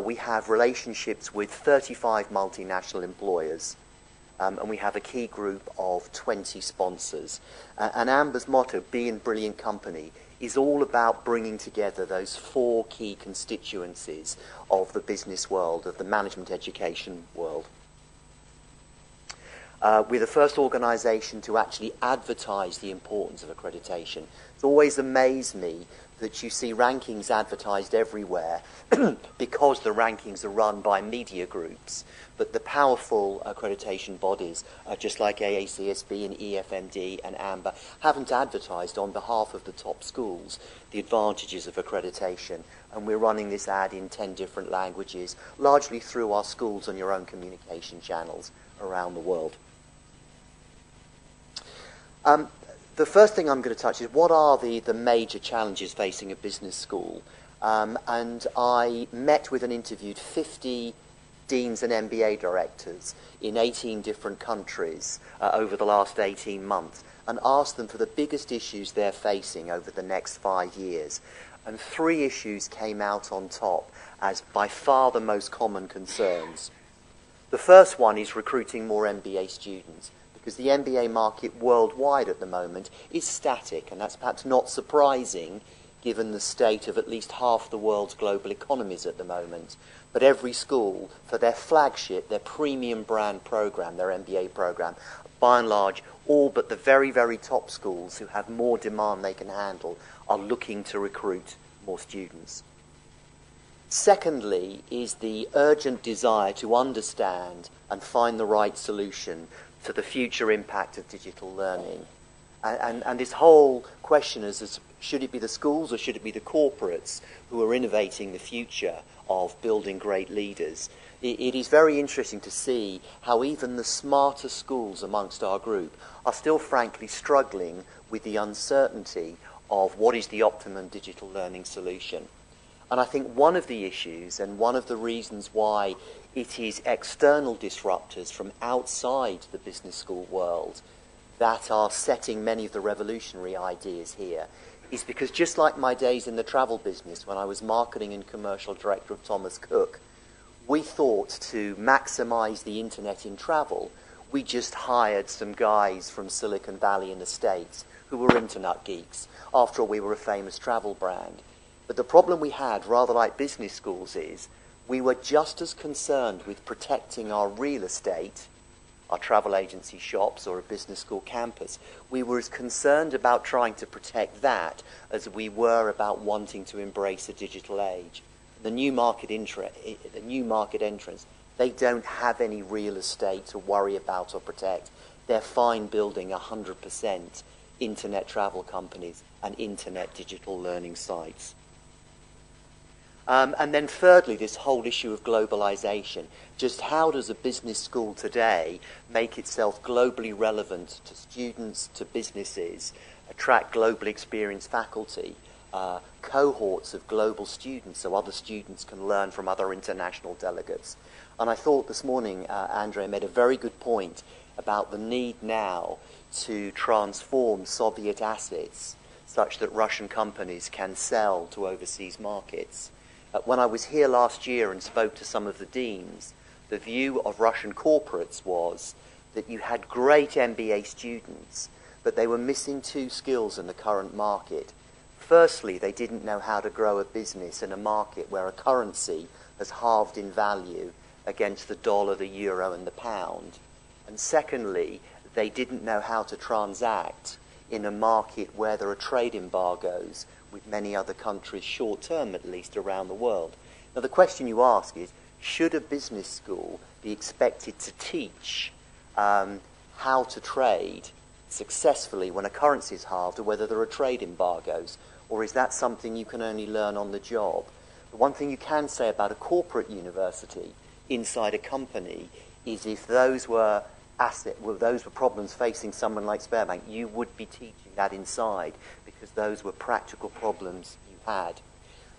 We have relationships with 35 multinational employers, and we have a key group of 20 sponsors. And AMBA's motto, Be in Brilliant Company, is all about bringing together those four key constituencies of the business world, of the management education world. We're the first organisation to actually advertise the importance of accreditation. It's always amazed me that you see rankings advertised everywhere because the rankings are run by media groups, but the powerful accreditation bodies, just like AACSB and EFMD and AMBA, haven't advertised on behalf of the top schools the advantages of accreditation. And we're running this ad in 10 different languages, largely through our schools and your own communication channels around the world. The first thing I'm going to touch is what are the major challenges facing a business school. And I met with and interviewed 50 deans and MBA directors in 18 different countries over the last 18 months and asked them for the biggest issues they're facing over the next 5 years. And 3 issues came out on top as by far the most common concerns. The first one is recruiting more MBA students, because the MBA market worldwide at the moment is static, and that's perhaps not surprising given the state of at least half the world's global economies at the moment. But every school, for their flagship, their premium brand program, their MBA program, by and large, all but the very, very top schools who have more demand they can handle are looking to recruit more students. Secondly is the urgent desire to understand and find the right solution to the future impact of digital learning. And this whole question is, should it be the schools or should it be the corporates who are innovating the future of building great leaders? It is very interesting to see how even the smarter schools amongst our group are still frankly struggling with the uncertainty of what is the optimum digital learning solution. And I think one of the issues and one of the reasons why it is external disruptors from outside the business school world that are setting many of the revolutionary ideas here is because, just like my days in the travel business when I was marketing and commercial director of Thomas Cook, we thought to maximize the internet in travel, we just hired some guys from Silicon Valley in the States who were internet geeks. After all, we were a famous travel brand. But the problem we had, rather like business schools, is we were just as concerned with protecting our real estate, our travel agency shops or a business school campus. We were as concerned about trying to protect that as we were about wanting to embrace a digital age. The new market entrants, they don't have any real estate to worry about or protect. They're fine building 100% internet travel companies and internet digital learning sites. And then thirdly, this whole issue of globalization. Just how does a business school today make itself globally relevant to students, to businesses, attract globally experienced faculty, cohorts of global students so other students can learn from other international delegates? And I thought this morning Andrea made a very good point about the need now to transform Soviet assets such that Russian companies can sell to overseas markets. When I was here last year and spoke to some of the deans, the view of Russian corporates was that you had great MBA students, but they were missing 2 skills in the current market. Firstly, they didn't know how to grow a business in a market where a currency has halved in value against the dollar, the euro, and the pound. And secondly, they didn't know how to transact in a market where there are trade embargoes with many other countries, short term at least, around the world. Now the question you ask is, should a business school be expected to teach how to trade successfully when a currency is halved, or whether there are trade embargoes, or is that something you can only learn on the job? The one thing you can say about a corporate university inside a company is if those were problems facing someone like Sberbank, you would be teaching that inside, because those were practical problems you had.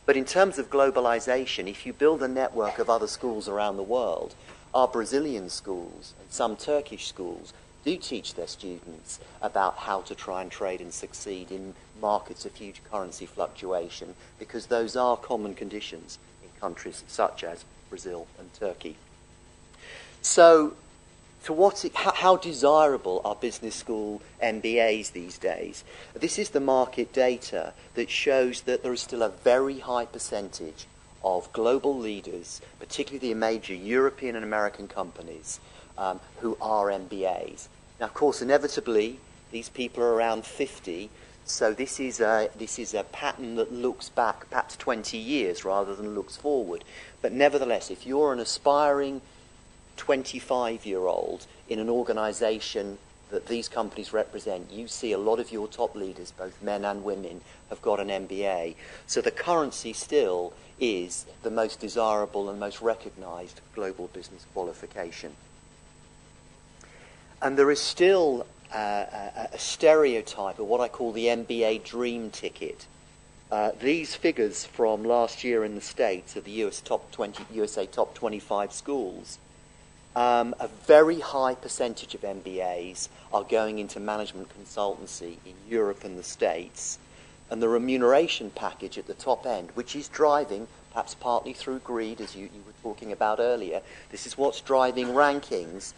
But in terms of globalization, if you build a network of other schools around the world, our Brazilian schools and some Turkish schools do teach their students about how to try and trade and succeed in markets of huge currency fluctuation, because those are common conditions in countries such as Brazil and Turkey. So, how desirable are business school MBAs these days? This is the market data that shows that there is still a very high percentage of global leaders, particularly the major European and American companies, who are MBAs. Now, of course, inevitably, these people are around 50, so this is a pattern that looks back perhaps 20 years rather than looks forward. But nevertheless, if you're an aspiring 25-year-old in an organization that these companies represent, you see a lot of your top leaders, both men and women, have got an MBA. So the currency still is the most desirable and most recognized global business qualification. And there is still a stereotype of what I call the MBA dream ticket These figures from last year in the States of the USA top 25 schools, a very high percentage of MBAs are going into management consultancy in Europe and the States, and the remuneration package at the top end, which is driving, perhaps partly through greed, as you were talking about earlier, this is what's driving rankings,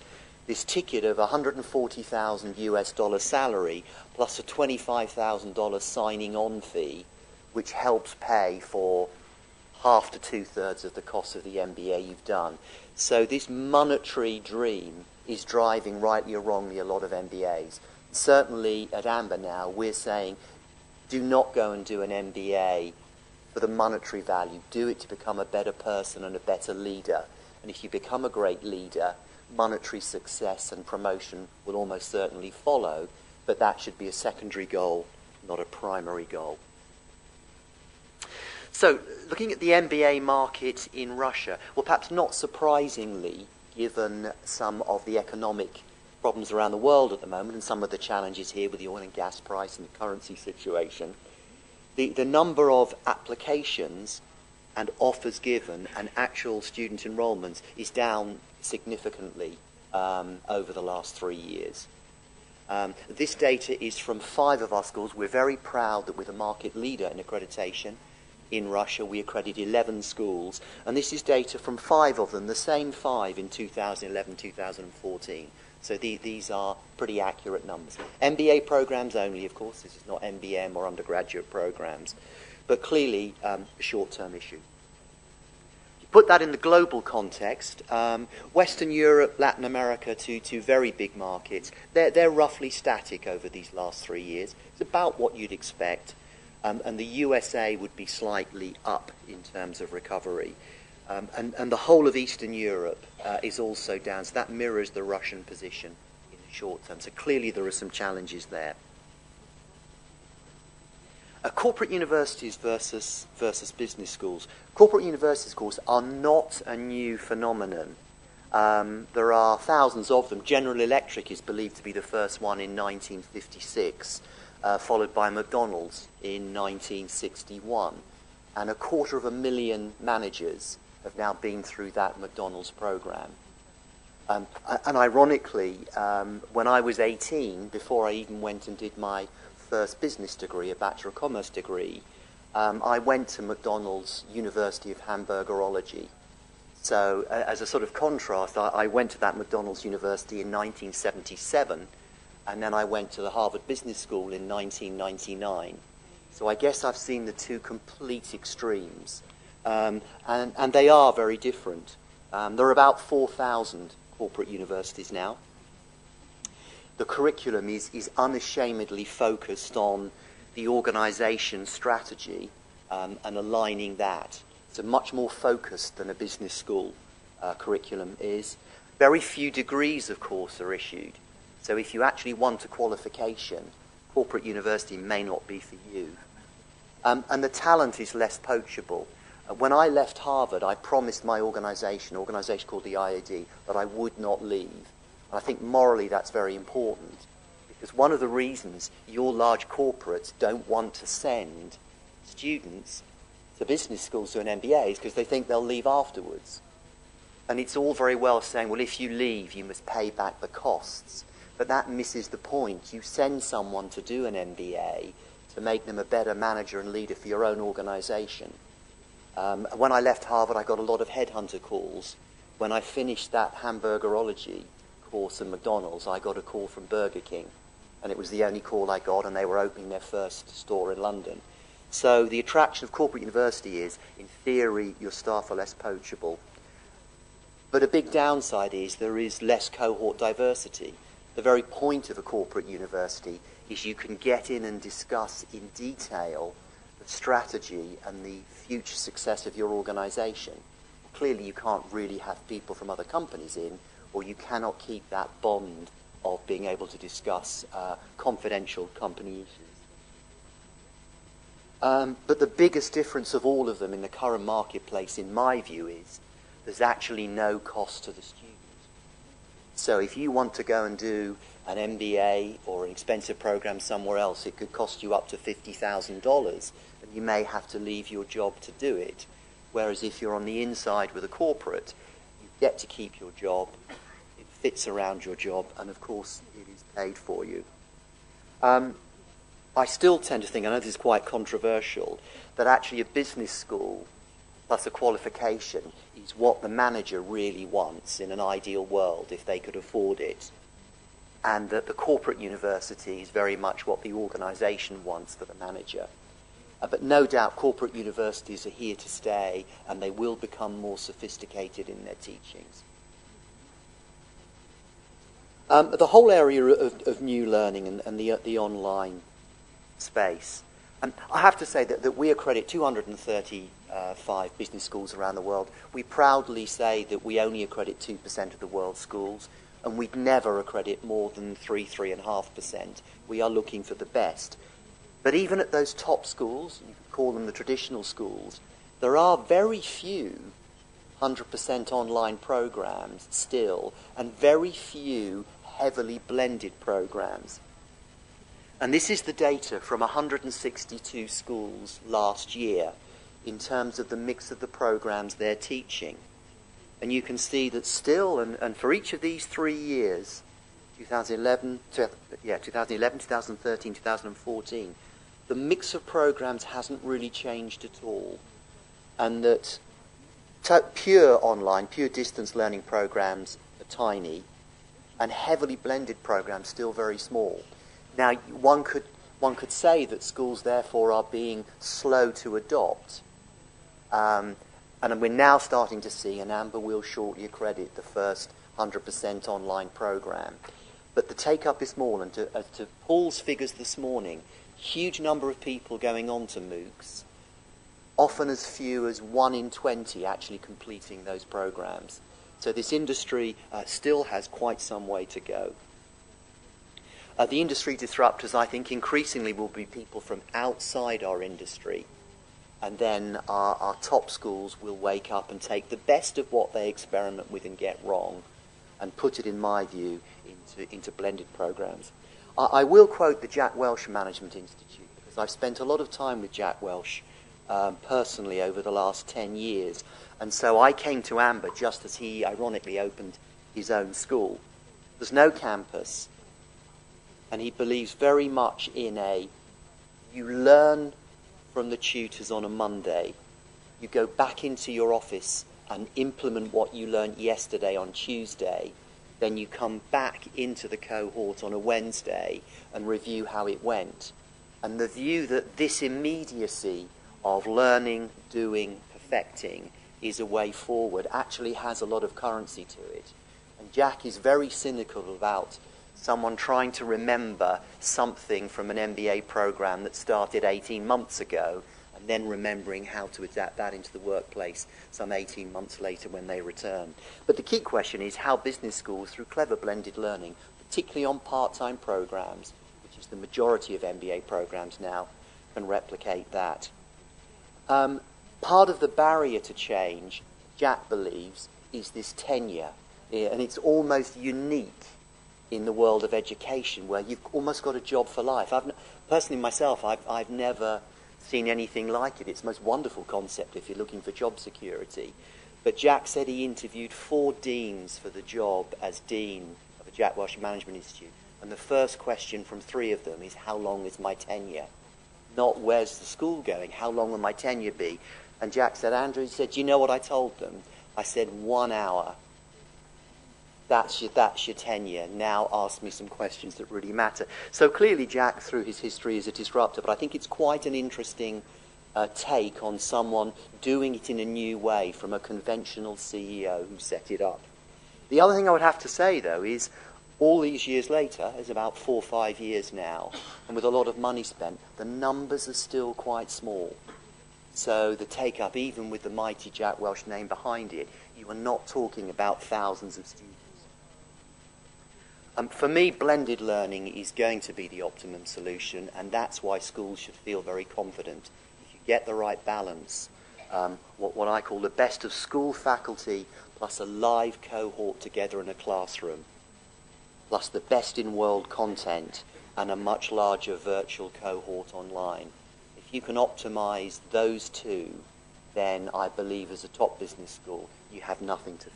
this ticket of $140,000 US salary plus a $25,000 signing on fee, which helps pay for half to two-thirds of the cost of the MBA you've done. So this monetary dream is driving, rightly or wrongly, a lot of MBAs. Certainly at Amber now, we're saying, do not go and do an MBA for the monetary value. Do it to become a better person and a better leader. And if you become a great leader, monetary success and promotion will almost certainly follow, but that should be a secondary goal, not a primary goal. So, looking at the MBA market in Russia, well, perhaps not surprisingly, given some of the economic problems around the world at the moment and some of the challenges here with the oil and gas price and the currency situation, the number of applications and offers given and actual student enrollments is down significantly over the last 3 years. This data is from 5 of our schools. We're very proud that we're the market leader in accreditation. In Russia, we accredit 11 schools, and this is data from 5 of them, the same 5 in 2011, 2014. So these are pretty accurate numbers. MBA programs only, of course. This is not MBM or undergraduate programs, but clearly a short-term issue. Put that in the global context, Western Europe, Latin America, two very big markets, they're roughly static over these last 3 years. It's about what you'd expect. And the USA would be slightly up in terms of recovery. And the whole of Eastern Europe is also down, so that mirrors the Russian position in the short term. So clearly there are some challenges there. Corporate universities versus business schools. Corporate universities, of course, are not a new phenomenon. There are thousands of them. General Electric is believed to be the first one in 1956. Followed by McDonald's in 1961. And 250,000 managers have now been through that McDonald's program. And ironically, when I was 18, before I even went and did my first business degree, a Bachelor of Commerce degree, I went to McDonald's University of Hamburgerology. So as a sort of contrast, I went to that McDonald's University in 1977, and then I went to the Harvard Business School in 1999. So I guess I've seen the two complete extremes. And they are very different. There are about 4,000 corporate universities now. The curriculum is unashamedly focused on the organization strategy and aligning that. So much more focused than a business school curriculum is. Very few degrees, of course, are issued. So if you actually want a qualification, corporate university may not be for you. And the talent is less poachable. When I left Harvard, I promised my organization called the IAD, that I would not leave. And I think morally that's very important, because one of the reasons your large corporates don't want to send students to business schools to an MBA is because they think they'll leave afterwards. And it's all very well saying, well, if you leave, you must pay back the costs. But that misses the point. You send someone to do an MBA to make them a better manager and leader for your own organization. When I left Harvard, I got a lot of headhunter calls. When I finished that Hamburgerology course at McDonald's, I got a call from Burger King. And it was the only call I got, and they were opening their first store in London. So the attraction of corporate university is, in theory, your staff are less poachable. But a big downside is there is less cohort diversity. The very point of a corporate university is you can get in and discuss in detail the strategy and the future success of your organization. Clearly you can't really have people from other companies in, or you cannot keep that bond of being able to discuss confidential company issues. But the biggest difference of all of them in the current marketplace, in my view, is there's actually no cost to the student. So if you want to go and do an MBA or an expensive program somewhere else, it could cost you up to $50,000, and you may have to leave your job to do it. Whereas if you're on the inside with a corporate, you get to keep your job, it fits around your job, and of course it is paid for you. I still tend to think, I know this is quite controversial, that actually a business school plus a qualification is what the manager really wants in an ideal world if they could afford it, and that the corporate university is very much what the organisation wants for the manager. But no doubt corporate universities are here to stay, and they will become more sophisticated in their teachings. The whole area of new learning and the online space. And I have to say that we accredit 235 business schools around the world. We proudly say that we only accredit 2% of the world's schools, and we'd never accredit more than 3.5%. We are looking for the best. But even at those top schools, you could call them the traditional schools, there are very few 100% online programs still, and very few heavily blended programs. And this is the data from 162 schools last year in terms of the mix of the programs they're teaching. And you can see that still, and for each of these 3 years, 2011, 2013, 2014, the mix of programs hasn't really changed at all. And that pure online, pure distance learning programs are tiny, and heavily blended programs still very small. Now, one could say that schools, therefore, are being slow to adopt. And we're now starting to see, and Amber will shortly accredit the first 100% online program. But the take-up is small, and to Paul's figures this morning, huge number of people going on to MOOCs, often as few as 1 in 20 actually completing those programs. So this industry still has quite some way to go. The industry disruptors, I think, increasingly will be people from outside our industry, and then our top schools will wake up and take the best of what they experiment with and get wrong and put it, in my view, into blended programs. I will quote the Jack Welch Management Institute, because I've spent a lot of time with Jack Welch personally over the last 10 years, and so I came to Amber just as he ironically opened his own school. There's no campus. And he believes very much in you learn from the tutors on a Monday, you go back into your office and implement what you learned yesterday on Tuesday, then you come back into the cohort on a Wednesday and review how it went. And the view that this immediacy of learning, doing, perfecting is a way forward actually has a lot of currency to it. And Jack is very cynical about someone trying to remember something from an MBA program that started 18 months ago and then remembering how to adapt that into the workplace some 18 months later when they return. But the key question is how business schools, through clever blended learning, particularly on part-time programs, which is the majority of MBA programs now, can replicate that. Part of the barrier to change, Jack believes, is this tenure. And it's almost unique in the world of education, where you've almost got a job for life. Personally, myself, I've never seen anything like it. It's the most wonderful concept if you're looking for job security. But Jack said he interviewed 4 deans for the job as dean of the Jack Welch Management Institute. And the first question from 3 of them is, how long is my tenure? Not where's the school going, how long will my tenure be? And Jack said, Andrew, he said, do you know what I told them? I said, 1 hour. That's your tenure. Now ask me some questions that really matter. So clearly Jack, through his history, is a disruptor, but I think it's quite an interesting take on someone doing it in a new way from a conventional CEO who set it up. The other thing I would have to say, though, is all these years later, it's about 4 or 5 years now, and with a lot of money spent, the numbers are still quite small. So the take-up, even with the mighty Jack Welch name behind it, you are not talking about thousands of students. For me, blended learning is going to be the optimum solution, and that's why schools should feel very confident. If you get the right balance, what I call the best of school faculty plus a live cohort together in a classroom, plus the best in world content and a much larger virtual cohort online. If you can optimize those two, then I believe as a top business school, you have nothing to fear.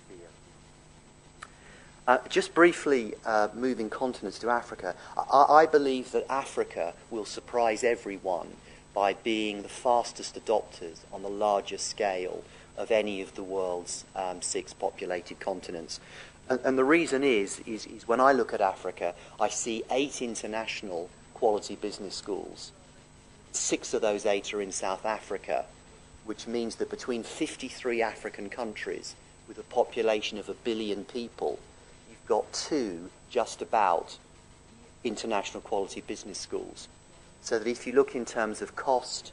Just briefly, moving continents to Africa, I believe that Africa will surprise everyone by being the fastest adopters on the largest scale of any of the world's 6 populated continents. And the reason is when I look at Africa, I see 8 international quality business schools. 6 of those 8 are in South Africa, which means that between 53 African countries with a population of 1 billion people, you've got 2 just about international quality business schools. So that if you look in terms of cost,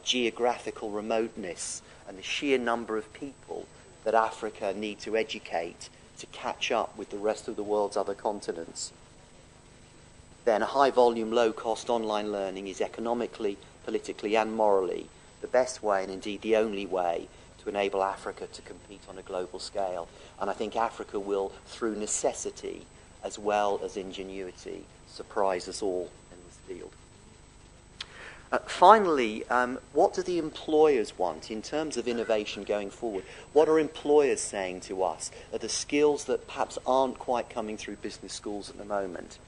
geographical remoteness, and the sheer number of people that Africa need to educate to catch up with the rest of the world's other continents, then high volume, low cost online learning is economically, politically and morally the best way, and indeed the only way, to enable Africa to compete on a global scale. And I think Africa will, through necessity as well as ingenuity, surprise us all in this field. Finally, what do the employers want in terms of innovation going forward? What are employers saying to us are the skills that perhaps aren't quite coming through business schools at the moment?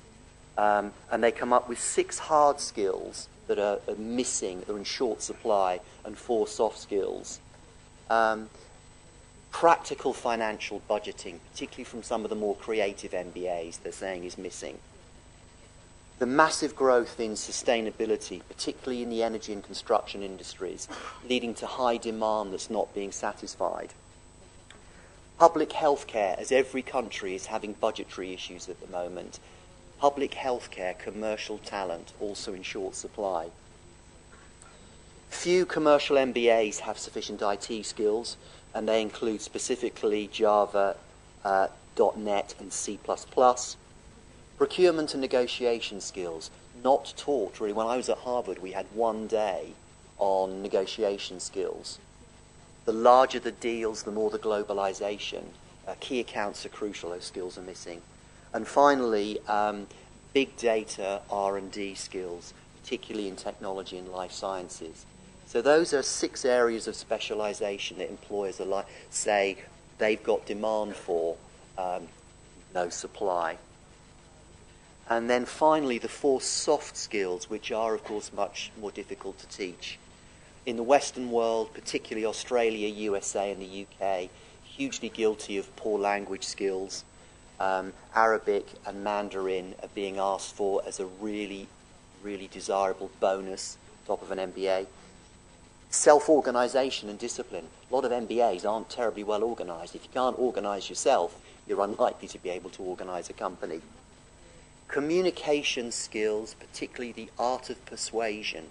And they come up with 6 hard skills that are missing, that are in short supply, and 4 soft skills. Practical financial budgeting, particularly from some of the more creative MBAs, they're saying is missing. The massive growth in sustainability, particularly in the energy and construction industries, leading to high demand that's not being satisfied. Public healthcare, as every country is having budgetary issues at the moment. Public healthcare, commercial talent, also in short supply. Few commercial MBAs have sufficient IT skills, and they include specifically Java, .NET and C++. Procurement and negotiation skills, not taught really. When I was at Harvard, we had 1 day on negotiation skills. The larger the deals, the more the globalization. Key accounts are crucial, those skills are missing. And finally, big data R&D skills, particularly in technology and life sciences. So those are 6 areas of specialization that employers are say they've got demand for, no supply. And then finally, the 4 soft skills, which are, of course, much more difficult to teach. In the Western world, particularly Australia, USA, and the UK, hugely guilty of poor language skills. Arabic and Mandarin are being asked for as a really, really desirable bonus top of an MBA. Self-organization and discipline. A lot of MBAs aren't terribly well organized. If you can't organize yourself, you're unlikely to be able to organize a company. Communication skills, particularly the art of persuasion,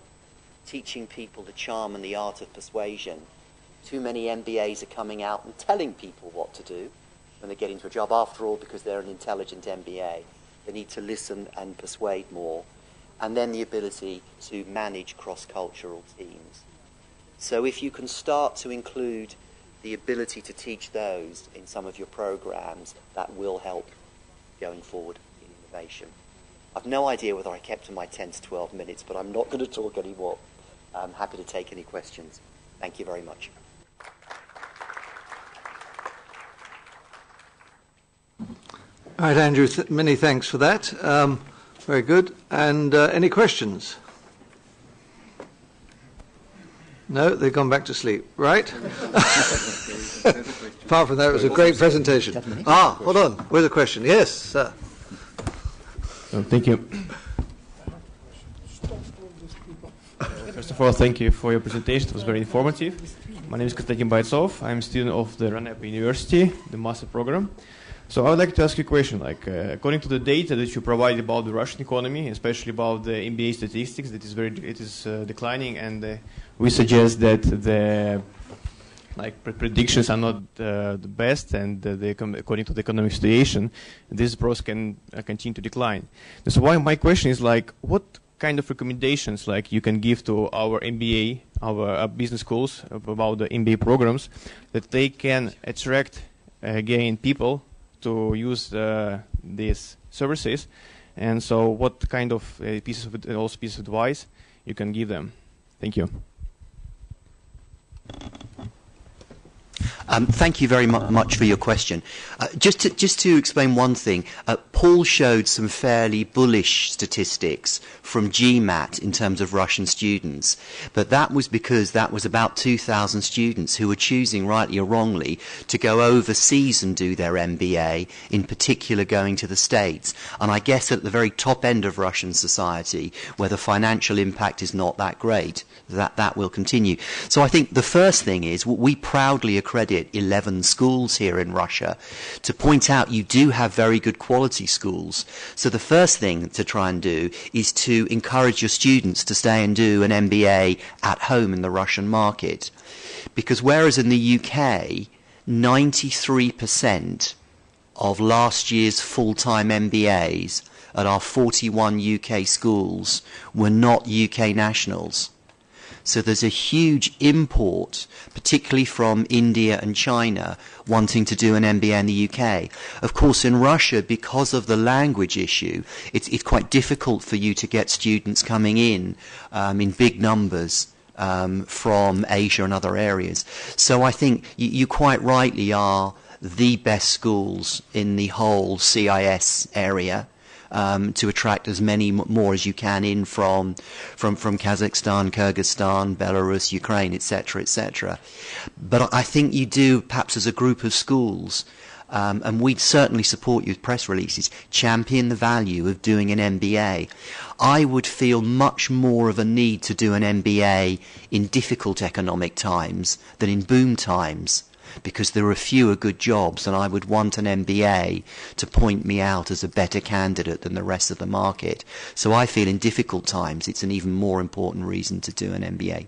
teaching people the charm and the art of persuasion. Too many MBAs are coming out and telling people what to do when they get into a job, after all, because they're an intelligent MBA. They need to listen and persuade more. And then the ability to manage cross-cultural teams. So if you can start to include the ability to teach those in some of your programs, that will help going forward. I've no idea whether I kept to my 10 to 12 minutes, but I'm not going to talk anymore. I'm happy to take any questions. Thank you very much. All right, Andrew, many thanks for that. Very good. And any questions? No, they've gone back to sleep, right? Apart from that, it was a great presentation. Hold on. Where's the question? Yes, sir. Thank you. First of all, thank you for your presentation. It was very informative. My name is Konstantin Baitsov. I'm a student of the RANEP University, the master program. So I would like to ask you a question. According to the data that you provide about the Russian economy, especially about the MBA statistics, it is declining, and we suggest that the predictions are not the best, and according to the economic situation, this process can continue to decline. So why my question is what kind of recommendations you can give to our MBA, our business schools about the MBA programs, that they can attract again people to use these services. And so what kind of pieces of advice you can give them? Thank you. Thank you very much for your question. Just to explain one thing, Paul showed some fairly bullish statistics from GMAT in terms of Russian students, but that was because that was about 2,000 students who were choosing, rightly or wrongly, to go overseas and do their MBA, in particular going to the States. And I guess at the very top end of Russian society, where the financial impact is not that great, that will continue. So I think the first thing is we proudly accredit 11 schools here in Russia to point out you do have very good quality schools. So the first thing to try and do is to encourage your students to stay and do an MBA at home in the Russian market. Because whereas in the UK, 93% of last year's full-time MBAs at our 41 UK schools were not UK nationals. So there's a huge import, particularly from India and China, wanting to do an MBA in the UK. Of course, in Russia, because of the language issue, it's quite difficult for you to get students coming in big numbers from Asia and other areas. So I think you quite rightly are the best schools in the whole CIS area. To attract as many more as you can in from Kazakhstan, Kyrgyzstan, Belarus, Ukraine, etc., etc. But I think you do, perhaps as a group of schools, and we'd certainly support you with press releases, champion the value of doing an MBA. I would feel much more of a need to do an MBA in difficult economic times than in boom times, because there are fewer good jobs, and I would want an MBA to point me out as a better candidate than the rest of the market. So I feel in difficult times it's an even more important reason to do an MBA.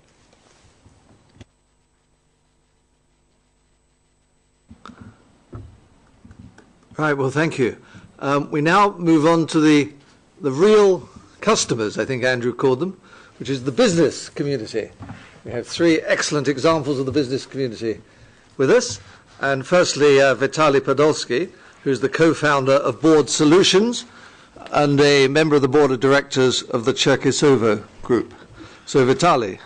Right, well, thank you. We now move on to the real customers, I think Andrew called them, which is the business community. We have three excellent examples of the business community with us, and firstly Vitaly Podolsky, who's the co-founder of Board Solutions and a member of the board of directors of the Cherkesovo Group. So Vitaly.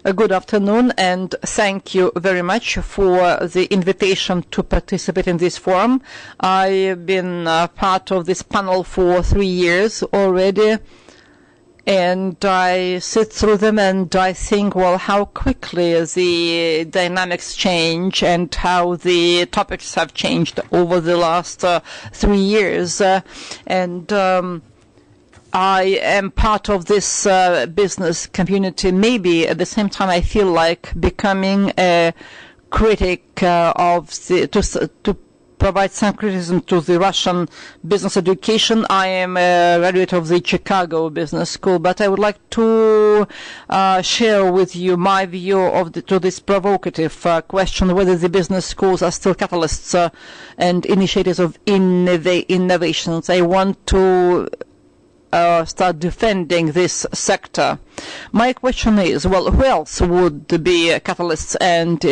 Good afternoon, and thank you very much for the invitation to participate in this forum. I've been part of this panel for 3 years already, and I sit through them and I think, well, how quickly the dynamics change and how the topics have changed over the last 3 years. I am part of this business community. Maybe at the same time I feel like becoming a critic to provide some criticism to the Russian business education. I am a graduate of the Chicago Business School, but I would like to share with you my view to this provocative question whether the business schools are still catalysts and initiators of innovations. I want to start defending this sector. My question is, well, who else would be catalysts and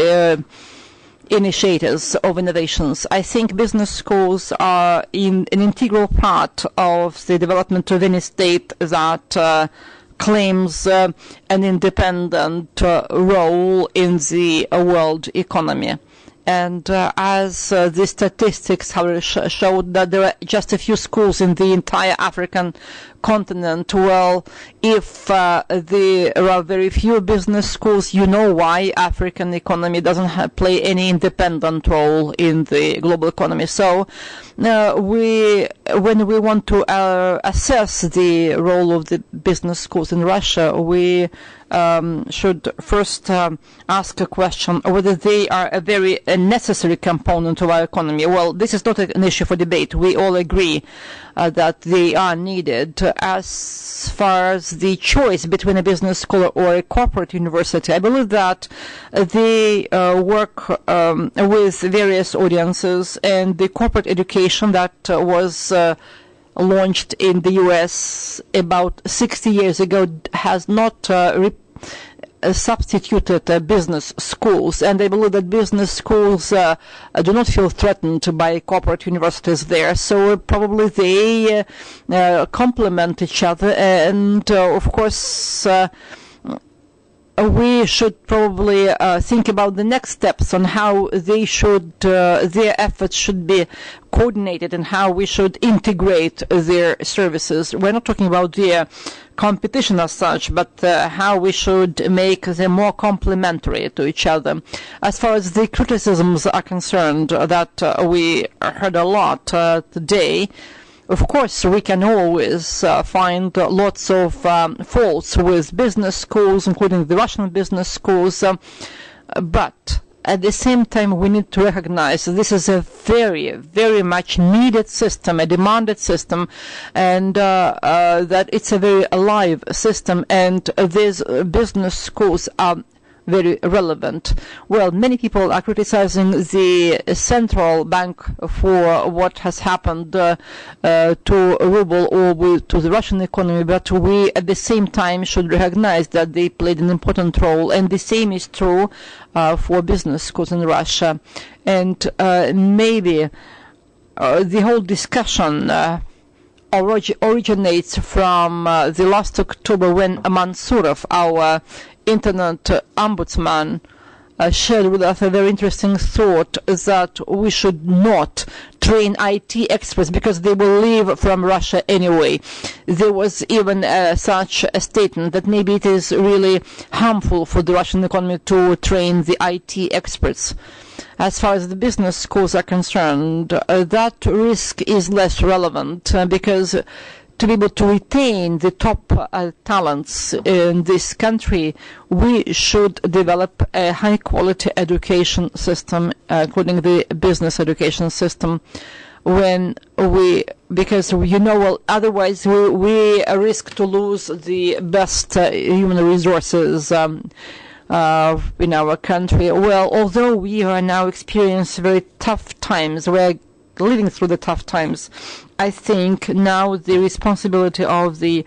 initiators of innovations? I think business schools are an integral part of the development of any state that claims an independent role in the world economy. And as the statistics have showed that there are just a few schools in the entire African continent, well, if there are very few business schools, you know why African economy doesn't play any independent role in the global economy. So when we want to assess the role of the business schools in Russia, we should first ask a question whether they are a very necessary component of our economy. Well, this is not an issue for debate. We all agree that they are needed. As far as the choice between a business school or a corporate university, I believe that they work with various audiences, and the corporate education that was launched in the US about 60 years ago has not substituted business schools, and I believe that business schools do not feel threatened by corporate universities there, so probably they complement each other, and of course we should probably think about the next steps on how they should, their efforts should be coordinated and how we should integrate their services. We're not talking about their competition as such, but how we should make them more complementary to each other. As far as the criticisms are concerned that we heard a lot today, of course, we can always find lots of faults with business schools, including the Russian business schools, but at the same time we need to recognize this is a very, very much needed system, a demanded system, and that it's a very alive system, and these business schools are very relevant. Well, many people are criticizing the central bank for what has happened to ruble or to the Russian economy, but we at the same time should recognize that they played an important role, and the same is true for business schools in Russia. And maybe the whole discussion originates from the last October when Mansurov, our Internet ombudsman, shared with us a very interesting thought that we should not train IT experts because they will leave from Russia anyway. There was even such a statement that maybe it is really harmful for the Russian economy to train the IT experts. As far as the business schools are concerned, that risk is less relevant because to be able to retain the top talents in this country, we should develop a high-quality education system, including the business education system. Because well, otherwise we risk to lose the best human resources in our country. Well, although we are now experiencing very tough times, we're living through the tough times, I think now the responsibility of the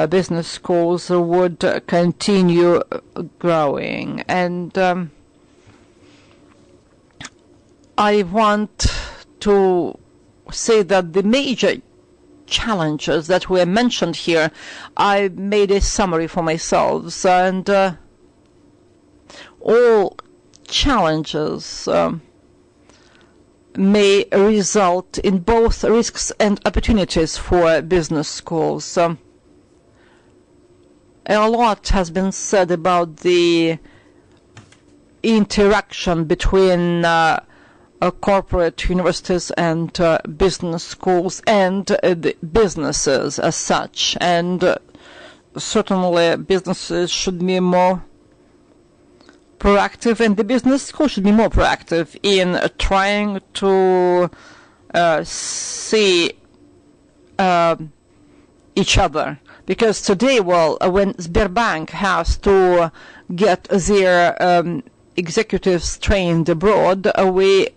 business schools would continue growing. And I want to say that the major challenges that were mentioned here, I made a summary for myself, and all challenges may result in both risks and opportunities for business schools. A lot has been said about the interaction between corporate universities and business schools and the businesses as such, and certainly businesses should be more proactive, and the business school should be more proactive in trying to see each other. Because today, well, when Sberbank has to get their executives trained abroad, we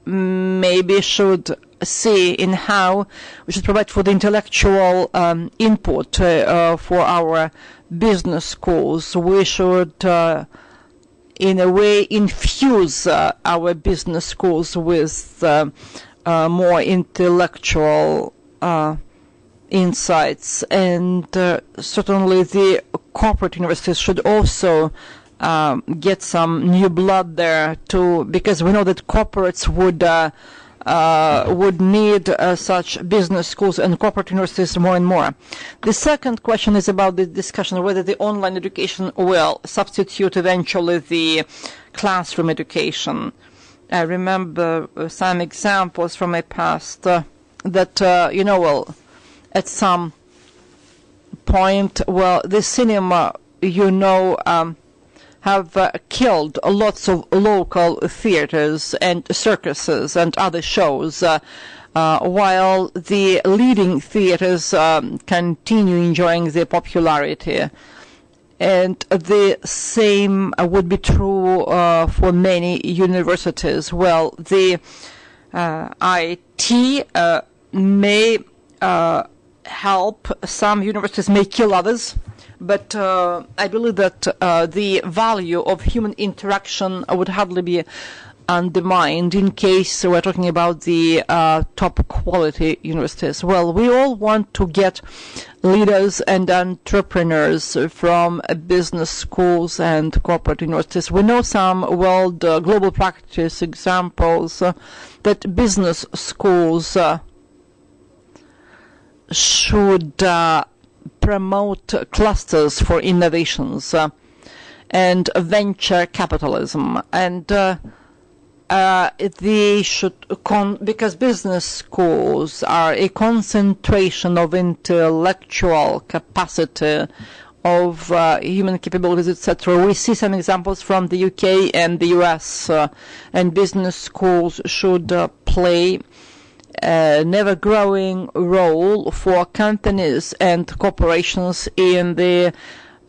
maybe should see in how we should provide for the intellectual input for our business schools. We should in a way infuse our business schools with more intellectual insights, and certainly the corporate universities should also get some new blood there too, because we know that corporates would need such business schools and corporate universities more and more. The second question is about the discussion of whether the online education will substitute eventually the classroom education. I remember some examples from my past that, well, at some point, well, the cinema, have killed lots of local theaters and circuses and other shows, while the leading theaters continue enjoying their popularity. And the same would be true for many universities. Well, the IT may help. Some universities may kill others, but I believe that the value of human interaction would hardly be undermined in case we're talking about the top quality universities. Well, we all want to get leaders and entrepreneurs from business schools and corporate universities. We know some world global practice examples that business schools should promote clusters for innovations and venture capitalism, and they should, because business schools are a concentration of intellectual capacity, of human capabilities, etc. We see some examples from the UK and the US, and business schools should play a never-growing role for companies and corporations in the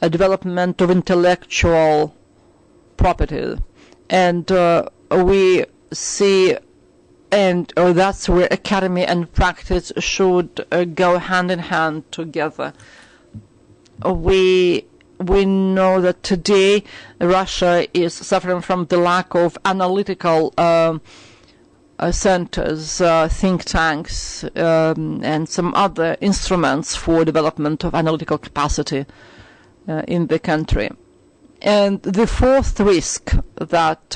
development of intellectual property. And we see, and that's where academy and practice should go hand in hand together. We know that today Russia is suffering from the lack of analytical centers, think tanks, and some other instruments for development of analytical capacity in the country. And the fourth risk that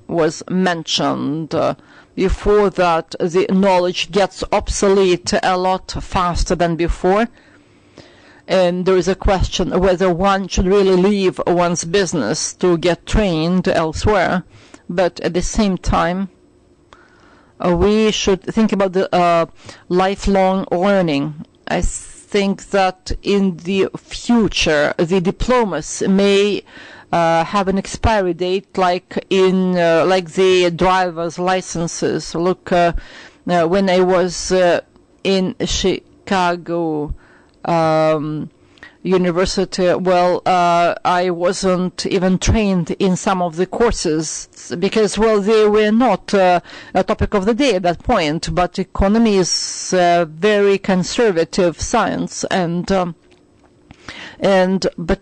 was mentioned before, that the knowledge gets obsolete a lot faster than before. And there is a question whether one should really leave one's business to get trained elsewhere. But at the same time, we should think about the lifelong learning. I think that in the future, the diplomas may have an expiry date, like in like the driver's licenses. Look, when I was in Chicago University, well, I wasn't even trained in some of the courses because, well, they were not a topic of the day at that point. But economy is very conservative science, but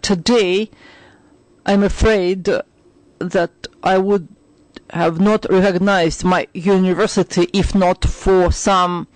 today, I'm afraid that I would have not recognized my university if not for some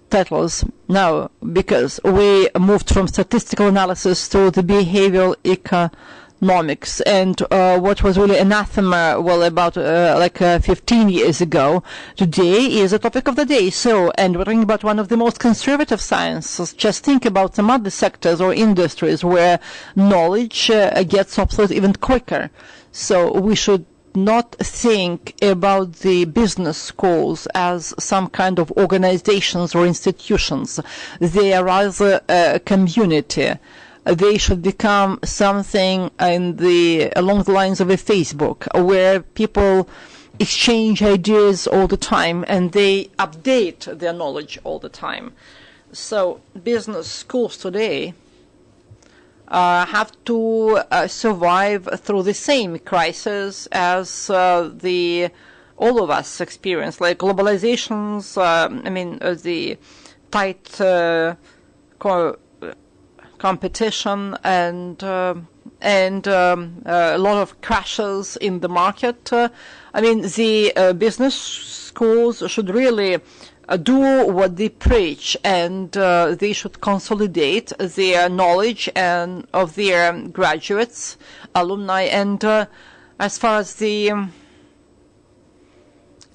titles now, because we moved from statistical analysis to the behavioral economics. And what was really anathema, well, about 15 years ago, today is a topic of the day. So, and we're talking about one of the most conservative sciences. Just think about some other sectors or industries where knowledge gets obsolete even quicker. So we should not think about the business schools as some kind of organizations or institutions. They are rather a community. They should become something along the lines of a Facebook, where people exchange ideas all the time and they update their knowledge all the time. So business schools today have to survive through the same crisis as all of us experience, like globalizations, the tight competition and a lot of crashes in the market. The business schools should really do what they preach, and they should consolidate their knowledge and of their graduates, alumni, and as far as the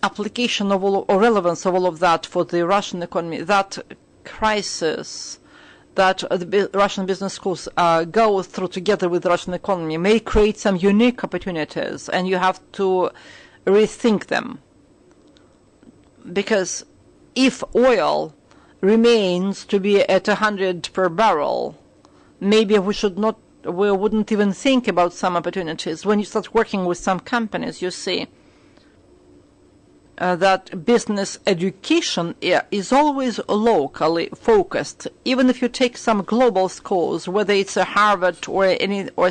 application of all, or relevance of all of that for the Russian economy, that crisis that the Russian business schools go through together with the Russian economy may create some unique opportunities, and you have to rethink them. Because if oil remains to be at 100 per barrel, maybe we wouldn't even think about some opportunities. When you start working with some companies, you see that business education is always locally focused. Even if you take some global schools, whether it's a Harvard or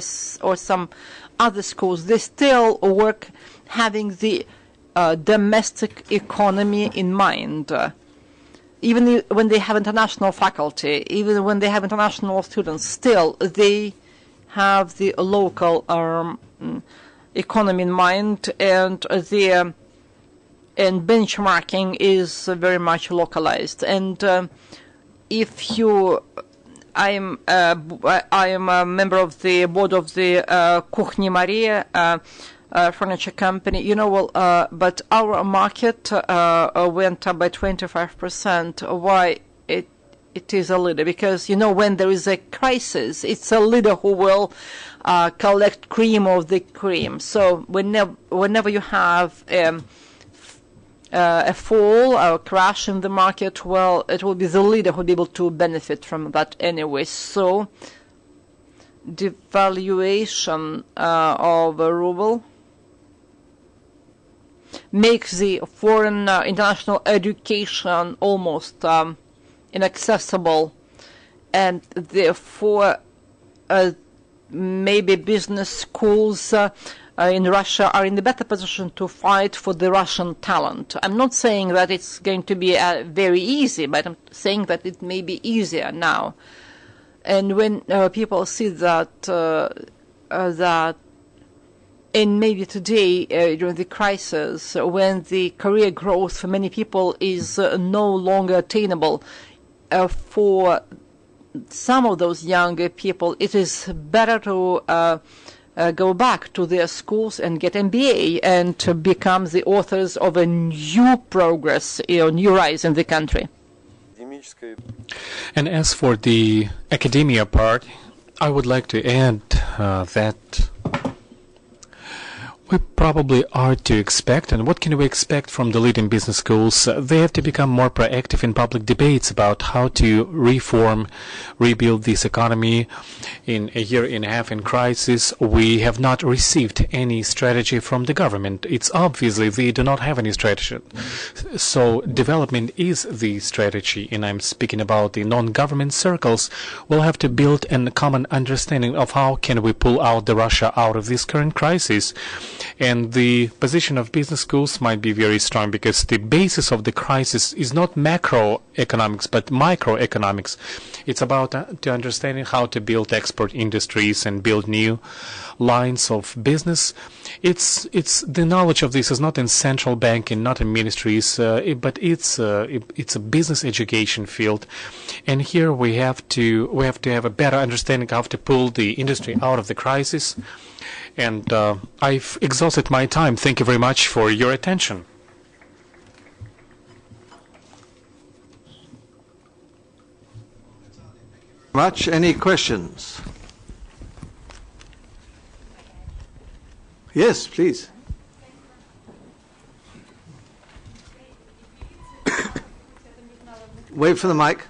some other schools, they still work having the domestic economy in mind. even when they have international faculty, even when they have international students, still they have the local economy in mind, and and benchmarking is very much localized. And if you, I am a member of the board of the Kuchni Maria furniture company. You know, well, but our market went up by 25%. Why? It is a leader, because, you know, when there is a crisis, it's a leader who will collect cream of the cream. So whenever you have a fall or a crash in the market, well, it will be the leader who will be able to benefit from that anyway. So devaluation of a ruble makes the foreign international education almost inaccessible, and therefore maybe business schools in Russia are in a better position to fight for the Russian talent. I'm not saying that it's going to be very easy, but I'm saying that it may be easier now. And when people see that and maybe today, during the crisis, when the career growth for many people is no longer attainable, for some of those younger people, it is better to go back to their schools and get MBA and to become the authors of a new progress, new rise in the country. And as for the academia part, I would like to add that we probably are to expect, and what can we expect from the leading business schools? They have to become more proactive in public debates about how to reform, rebuild this economy. In a year and a half in crisis, we have not received any strategy from the government. It's obviously they do not have any strategy. So development is the strategy, and I'm speaking about the non-government circles. We'll have to build a common understanding of how can we pull out the Russia out of this current crisis. And the position of business schools might be very strong, because the basis of the crisis is not macroeconomics but microeconomics. It's about to understanding how to build export industries and build new lines of business. It's the knowledge of this is not in central banking, not in ministries, but it's a business education field. And here we have to have a better understanding how to pull the industry out of the crisis. And I've exhausted my time. Thank you very much for your attention. Much. Any questions? Yes, please. Wait for the mic.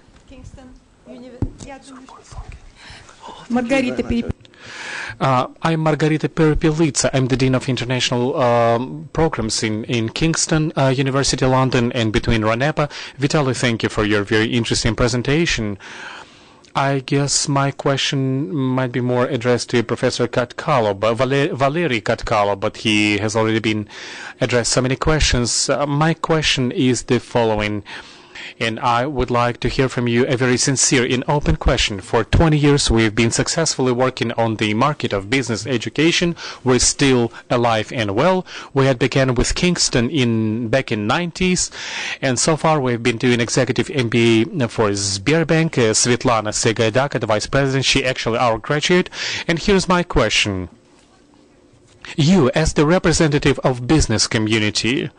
I'm Margarita Perepelitsa. I'm the Dean of International Programs in Kingston University, London, and between RANEPA. Vitaly, thank you for your very interesting presentation. I guess my question might be more addressed to Professor Katkalo, Valery Katkalo, but he has already been addressed so many questions. My question is the following, and I would like to hear from you a very sincere and open question. For 20 years, we've been successfully working on the market of business education. We're still alive and well. We had begun with Kingston back in 90s, and so far we've been doing executive MBA for Sberbank. Svetlana Segaidaka, the vice president, she actually our graduate. And here's my question. You, as the representative of business community,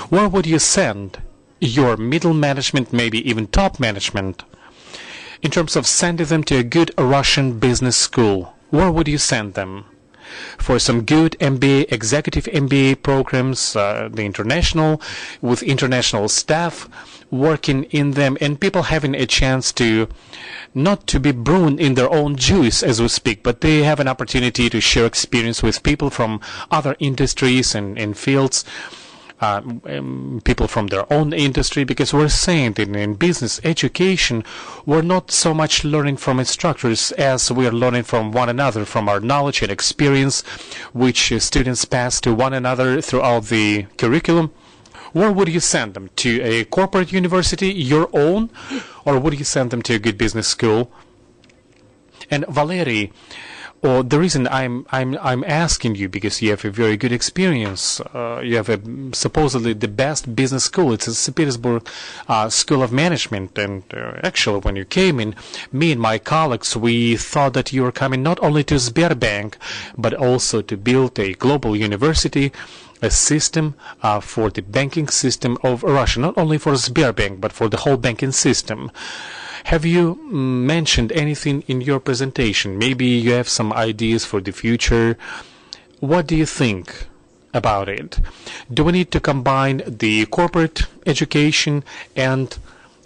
where would you send your middle management, maybe even top management, in terms of sending them to a good Russian business school? Where would you send them? For some good MBA, executive MBA programs, the international, with international staff working in them, and people having a chance to not to be brewed in their own juice, as we speak, but they have an opportunity to share experience with people from other industries and fields. People from their own industry, because we're saying that in business education we're not so much learning from instructors as we are learning from one another, from our knowledge and experience which students pass to one another throughout the curriculum. Where would you send them? To a corporate university, your own, or would you send them to a good business school? And Valery, the reason I'm asking you, because you have a very good experience. You have supposedly the best business school. It's a St. Petersburg School of Management. And actually, when you came in, me and my colleagues, we thought that you were coming not only to Sberbank, but also to build a global university, a system for the banking system of Russia, not only for Sberbank, but for the whole banking system. Have you mentioned anything in your presentation? Maybe you have some ideas for the future. What do you think about it? Do we need to combine the corporate education and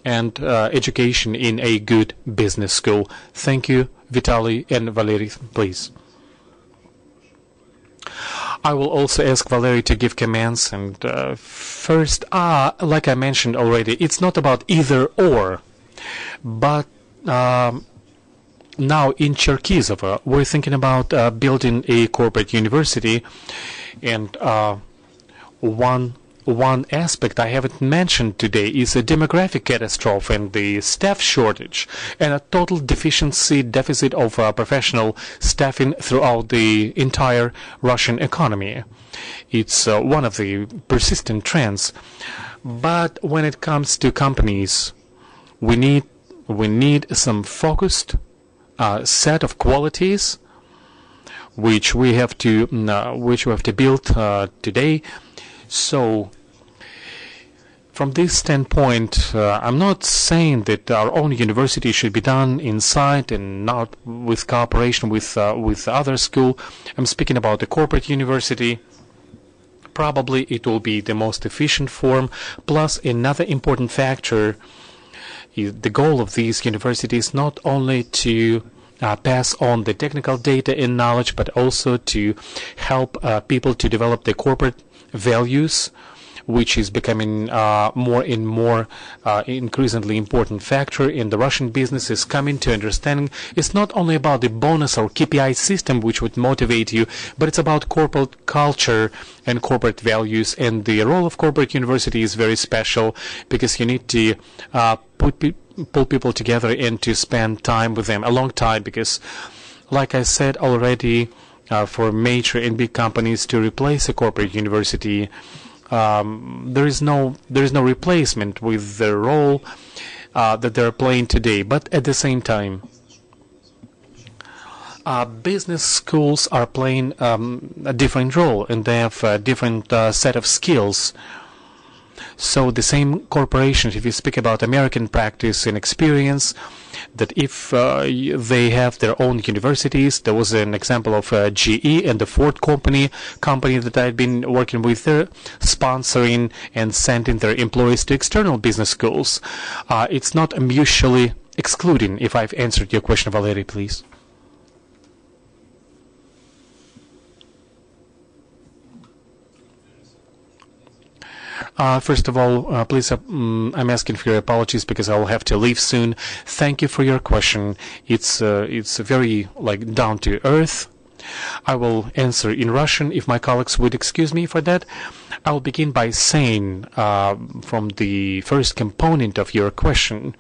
education in a good business school? Thank you, Vitaly and Valery, please. I will also ask Valery to give comments. And first, like I mentioned already, it's not about either or. But now in Cherkizov, we're thinking about building a corporate university, and one aspect I haven't mentioned today is a demographic catastrophe and the staff shortage and a total deficit of professional staffing throughout the entire Russian economy. It's one of the persistent trends. But when it comes to companies, we need some focused set of qualities which we have to build today. So, from this standpoint, I'm not saying that our own university should be done inside and not with cooperation with other school. I'm speaking about the corporate university. Probably it will be the most efficient form. Plus, another important factor. The goal of these universities not only to pass on the technical data and knowledge, but also to help people to develop their corporate values, which is becoming more and more increasingly important factor in the Russian business is coming to understanding it's not only about the bonus or KPI system which would motivate you, but it's about corporate culture and corporate values. And the role of corporate university is very special because you need to pull people together and to spend time with them, a long time, because like I said already, for major and big companies to replace a corporate university, there is no replacement with the role that they're playing today. But at the same time, business schools are playing a different role, and they have a different set of skills. So the same corporations, if you speak about American practice and experience, that if they have their own universities, there was an example of GE and the Ford company that I've been working with, they're sponsoring and sending their employees to external business schools. It's not mutually excluding, if I've answered your question, Valery, please. First of all, please, I'm asking for your apologies because I will have to leave soon. Thank you for your question. It's very down to earth. I will answer in Russian if my colleagues would excuse me for that. I'll begin by saying from the first component of your question,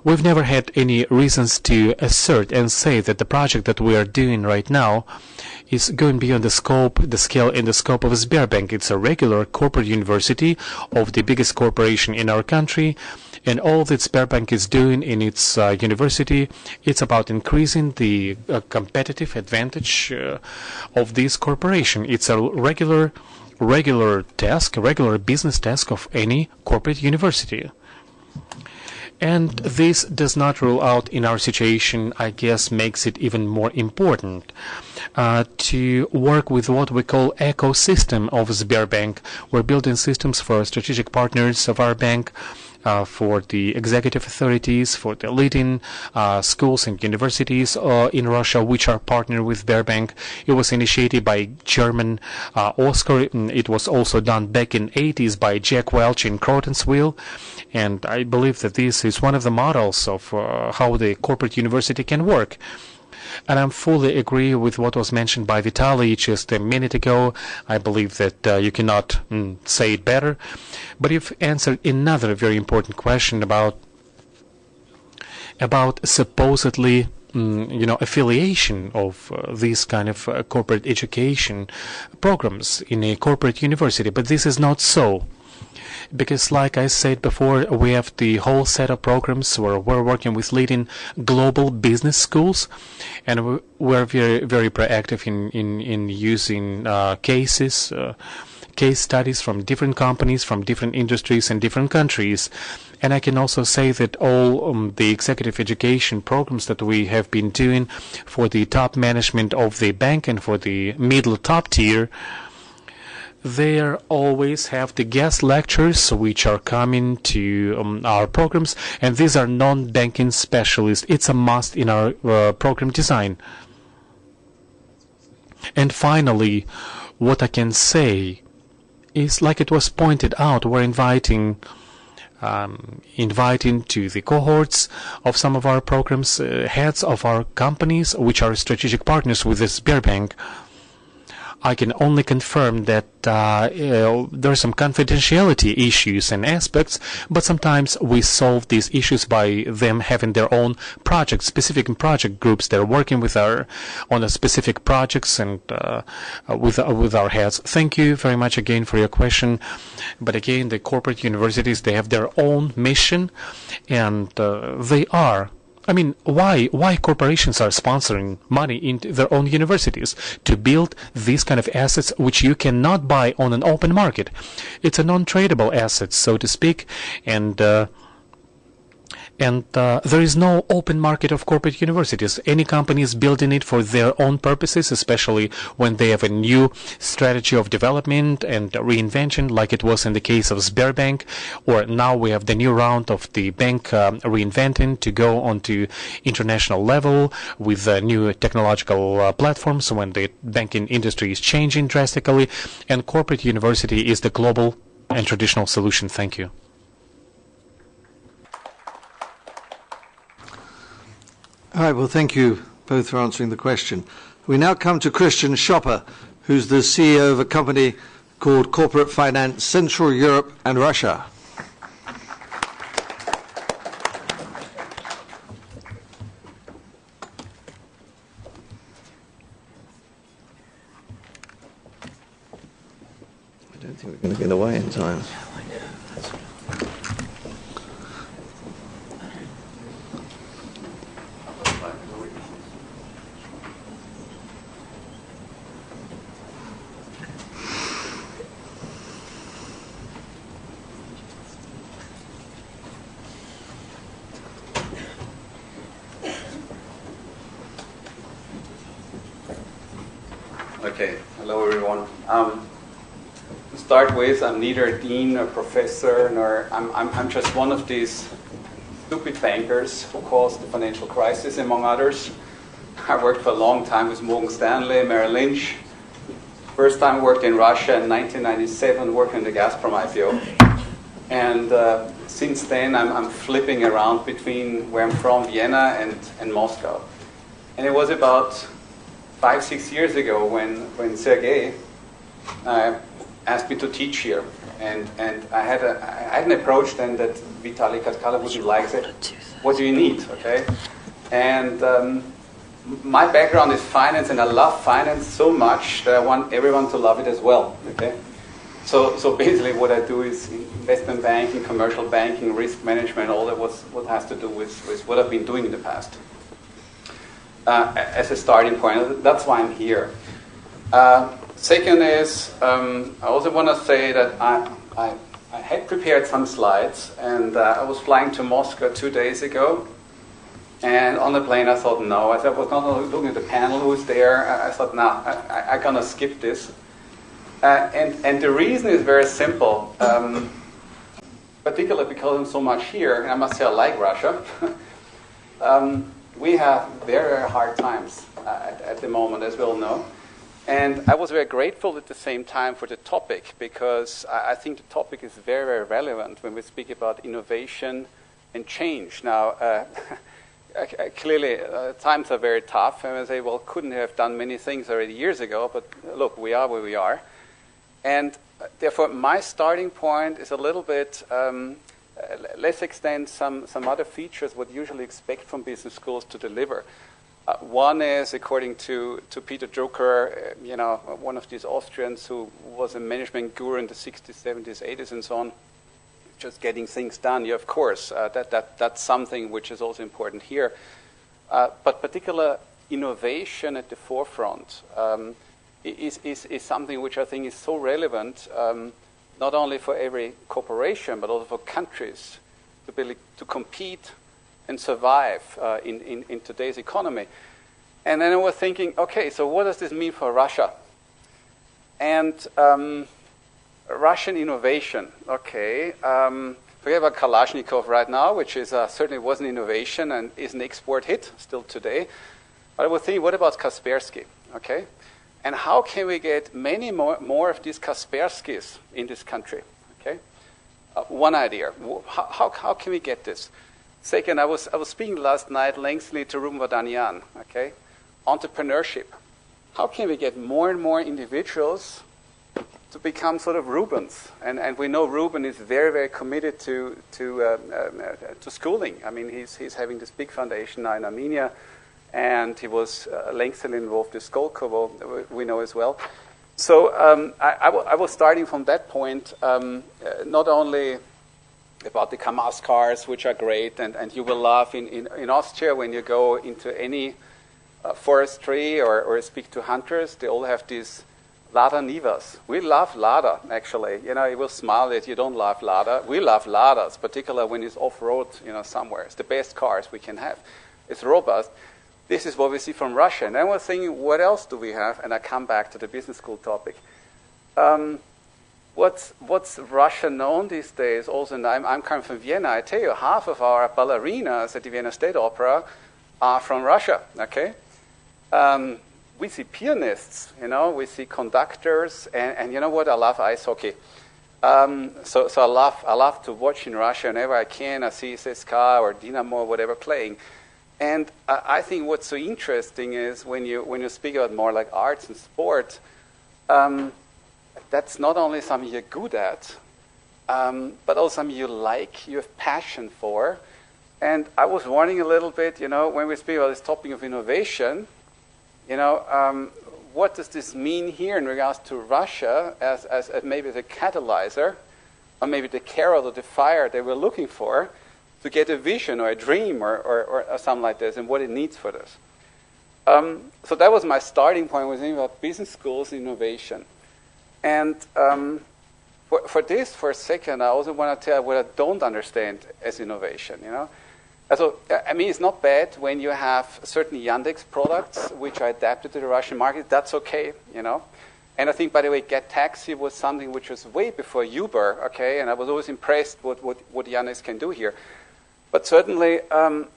we've never had any reasons to assert and say that the project that we are doing right now is going beyond the scope, the scale, and the scope of Sberbank. It's a regular corporate university of the biggest corporation in our country, and all that Sberbank is doing in its university, it's about increasing the competitive advantage of this corporation. It's a regular task, a regular business task of any corporate university. And this does not rule out in our situation, I guess, makes it even more important to work with what we call ecosystem of Sberbank. We're building systems for strategic partners of our bank, for the executive authorities, for the leading schools and universities in Russia which are partnered with Sberbank. It was initiated by German Oscar. It was also done back in 80s by Jack Welch in Crotonville. And I believe that this is one of the models of how the corporate university can work. And I fully agree with what was mentioned by Vitaly just a minute ago. I believe that you cannot say it better. But you've answered another very important question about supposedly affiliation of these kind of corporate education programs in a corporate university. But this is not so. Because, like I said before, we have the whole set of programs where we're working with leading global business schools, and we're very, very proactive in using case studies from different companies, from different industries and different countries. And I can also say that all the executive education programs that we have been doing for the top management of the bank and for the middle top tier, they always have the guest lectures which are coming to our programs, and these are non-banking specialists. It's a must in our program design. And finally, what I can say is, like it was pointed out, we're inviting to the cohorts of some of our programs heads of our companies which are strategic partners with the Sberbank. I can only confirm that there are some confidentiality issues and aspects, but sometimes we solve these issues by them having their own projects, specific project groups that are working with on a specific projects and with our heads. Thank you very much again for your question. But again, the corporate universities, they have their own mission, and they are. I mean, why corporations are sponsoring money into their own universities? To build these kind of assets which you cannot buy on an open market. It's a non-tradable asset, so to speak, and there is no open market of corporate universities. Any company is building it for their own purposes, especially when they have a new strategy of development and reinvention, like it was in the case of Sberbank, or now we have the new round of the bank reinventing to go onto international level with new technological platforms when the banking industry is changing drastically, and corporate university is the global and traditional solution. Thank you. All right, well, thank you both for answering the question. We now come to Christian Schopper, who's the CEO of a company called Corporate Finance Central Europe and Russia. I don't think we're going to get away in time. Okay, hello everyone. To start with, I'm neither a dean or professor, nor I'm just one of these stupid bankers who caused the financial crisis, among others. I worked for a long time with Morgan Stanley, Merrill Lynch. First time I worked in Russia in 1997, working on the Gazprom IPO. And since then, I'm flipping around between where I'm from, Vienna, and Moscow. And it was about 5-6 years ago when Sergei asked me to teach here, and I had an approach then that Vitaly Katkala wouldn't like. Said, what do you need? Okay, and my background is finance, and I love finance so much that I want everyone to love it as well. Okay, so basically what I do is investment banking, commercial banking, risk management, all that what has to do with what I've been doing in the past. As a starting point, that's why I'm here. Second is, I also want to say that I had prepared some slides, and I was flying to Moscow 2 days ago, and on the plane I thought, no, I was not looking at the panel who was there. I thought, no, I'm going to skip this. And the reason is very simple, particularly because I'm so much here, and I must say I like Russia. We have very, very hard times at the moment, as we all know. And I was very grateful at the same time for the topic, because I think the topic is very, very relevant when we speak about innovation and change. Now, clearly times are very tough, and I say, well, couldn't have done many things already years ago, but look, we are where we are. And therefore, my starting point is a little bit, let's extend some other features what you usually expect from business schools to deliver. One is, according to Peter Drucker, one of these Austrians who was a management guru in the 60s, 70s, 80s, and so on, just getting things done. Yeah, of course, that's something which is also important here. But particular innovation at the forefront is something which I think is so relevant, not only for every corporation, but also for countries to compete and survive in today's economy. And then I was thinking, okay, so what does this mean for Russia? And Russian innovation, okay. Forget about Kalashnikov right now, which is certainly was an innovation and is an export hit still today. But I was thinking, what about Kaspersky, okay? And how can we get many more of these Kasperskys in this country, okay? One idea, how can we get this? Second, I was speaking last night lengthily to Ruben Vardanyan, okay? Entrepreneurship. How can we get more and more individuals to become sort of Rubens? And we know Ruben is very, very committed to schooling. I mean, he's having this big foundation now in Armenia, and he was lengthily involved with Skolkovo, we know as well. So I was starting from that point, not only about the Kamaz cars, which are great, and you will laugh in Austria when you go into any forestry or speak to hunters, they all have these Lada Nivas. We love Lada, actually. You will smile that you don't love Lada. We love Ladas, particularly when it's off-road, somewhere. It's the best cars we can have. It's robust. This is what we see from Russia. And I was thinking, what else do we have? And I come back to the business school topic. What's Russia known these days? Also, and I'm coming from Vienna. I tell you, half of our ballerinas at the Vienna State Opera are from Russia. Okay, we see pianists. We see conductors, and you know what? I love ice hockey. So I love to watch in Russia whenever I can. I see CSKA or Dynamo or whatever playing. And I think what's so interesting is when you speak about more like arts and sport, that's not only something you're good at, but also something you like, you have passion for. And I was warning a little bit, when we speak about this topic of innovation, what does this mean here in regards to Russia as maybe the catalyzer, or maybe the carrot or the fire they were looking for to get a vision or a dream or something like this, and what it needs for this. So that was my starting point, was thinking about business schools, innovation. And for a second, I also want to tell you what I don't understand as innovation, So, it's not bad when you have certain Yandex products which are adapted to the Russian market. That's okay, And I think, by the way, Get Taxi was something which was way before Uber, okay? And I was always impressed what Yandex can do here. But certainly,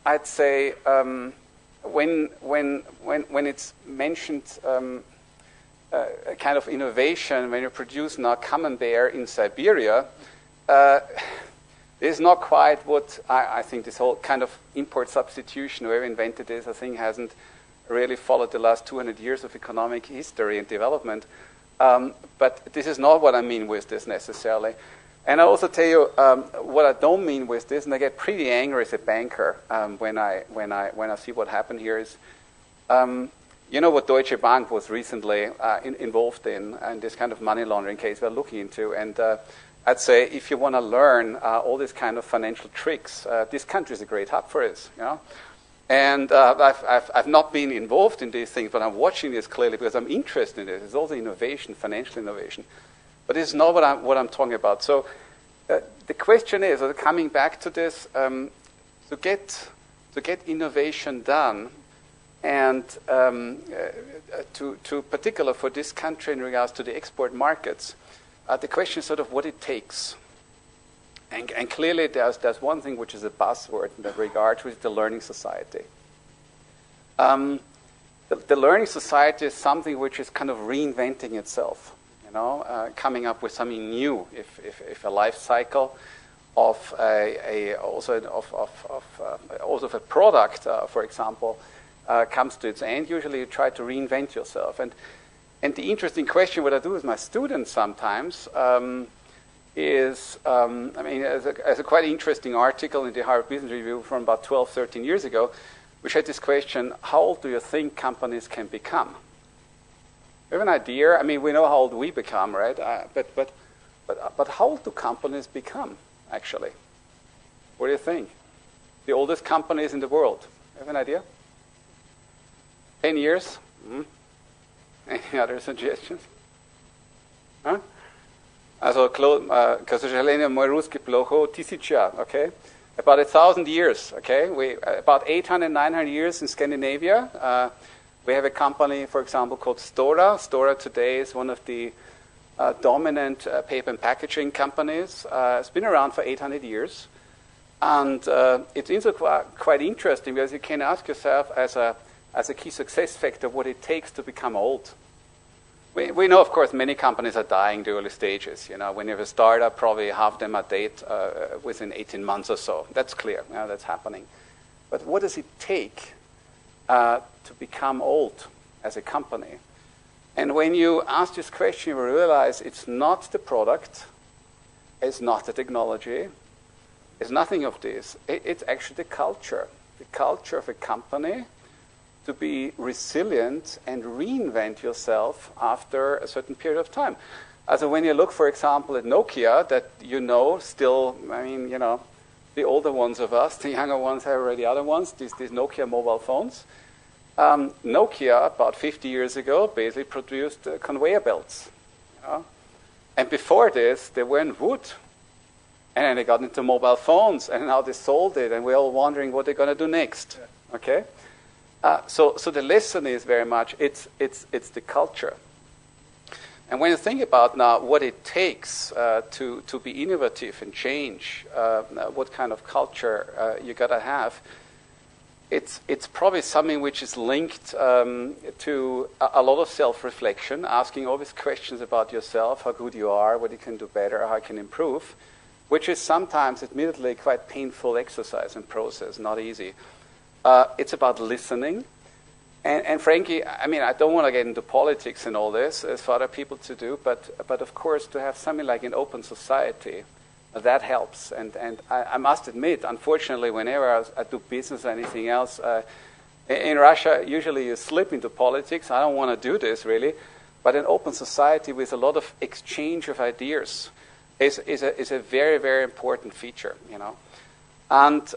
I'd say when it's mentioned a kind of innovation, when you produce now camembert in Siberia, it's not quite what I think this whole kind of import substitution, whoever invented this, I think hasn't really followed the last 200 years of economic history and development. But this is not what I mean with this necessarily. And I also tell you what I don't mean with this, and I get pretty angry as a banker when I see what happened here is, what Deutsche Bank was recently involved in, and this kind of money laundering case we're looking into. And I'd say if you want to learn all these kind of financial tricks, this country is a great hub for it. And I've not been involved in these things, but I'm watching this clearly because I'm interested in it. It's also innovation, financial innovation. But this is not what I'm talking about. So the question is, coming back to this, to get innovation done, and to particular for this country in regards to the export markets, the question is sort of what it takes. And clearly there's one thing which is a buzzword in that regard, which is the learning society. The learning society is something which is kind of reinventing itself. Coming up with something new, if a life cycle of a product, for example, comes to its end, usually you try to reinvent yourself. And the interesting question, what I do with my students sometimes, is, as a quite interesting article in the Harvard Business Review from about 12, 13 years ago, which had this question: how old do you think companies can become? We have an idea. I mean, we know how old we become, right? But how old do companies become, actually? What do you think? The oldest companies in the world. You have an idea? 10 years? Any other suggestions? Huh? Also, că se želenie moj ruski ploho 1000, okay? About 1,000 years, okay? About 800, 900 years in Scandinavia. We have a company, for example, called Stora. Stora today is one of the dominant paper and packaging companies. It's been around for 800 years. And it's also quite interesting because you can ask yourself as a key success factor what it takes to become old. We know, of course, many companies are dying in the early stages. You know, when you have a startup, probably half of them are dead within 18 months or so. That's clear. You know, that's happening. But what does it take to become old as a company? And when you ask this question, you realize it's not the product, it's not the technology, it's nothing of this. It's actually the culture of a company to be resilient and reinvent yourself after a certain period of time. Also when you look, for example, at Nokia, that you know still, I mean, you know, the older ones of us, the younger ones have already other ones, these Nokia mobile phones. Nokia, about 50 years ago, basically produced conveyor belts. You know? And before this, they were in wood. And then they got into mobile phones, and now they sold it, and we're all wondering what they're going to do next. Okay? So the lesson is very much, it's the culture. And when you think about now what it takes to be innovative and change, what kind of culture you got to have, it's probably something which is linked to a lot of self-reflection, asking always questions about yourself, how good you are, what you can do better, how you can improve, which is sometimes, admittedly, quite painful exercise and process, not easy. It's about listening. And frankly, I mean, I don't want to get into politics and all this, as for other people to do, but of course, to have something like an open society, that helps. And I must admit, unfortunately, whenever I do business or anything else, in Russia, usually you slip into politics. I don't want to do this, really. But an open society with a lot of exchange of ideas is a very, very important feature, you know. And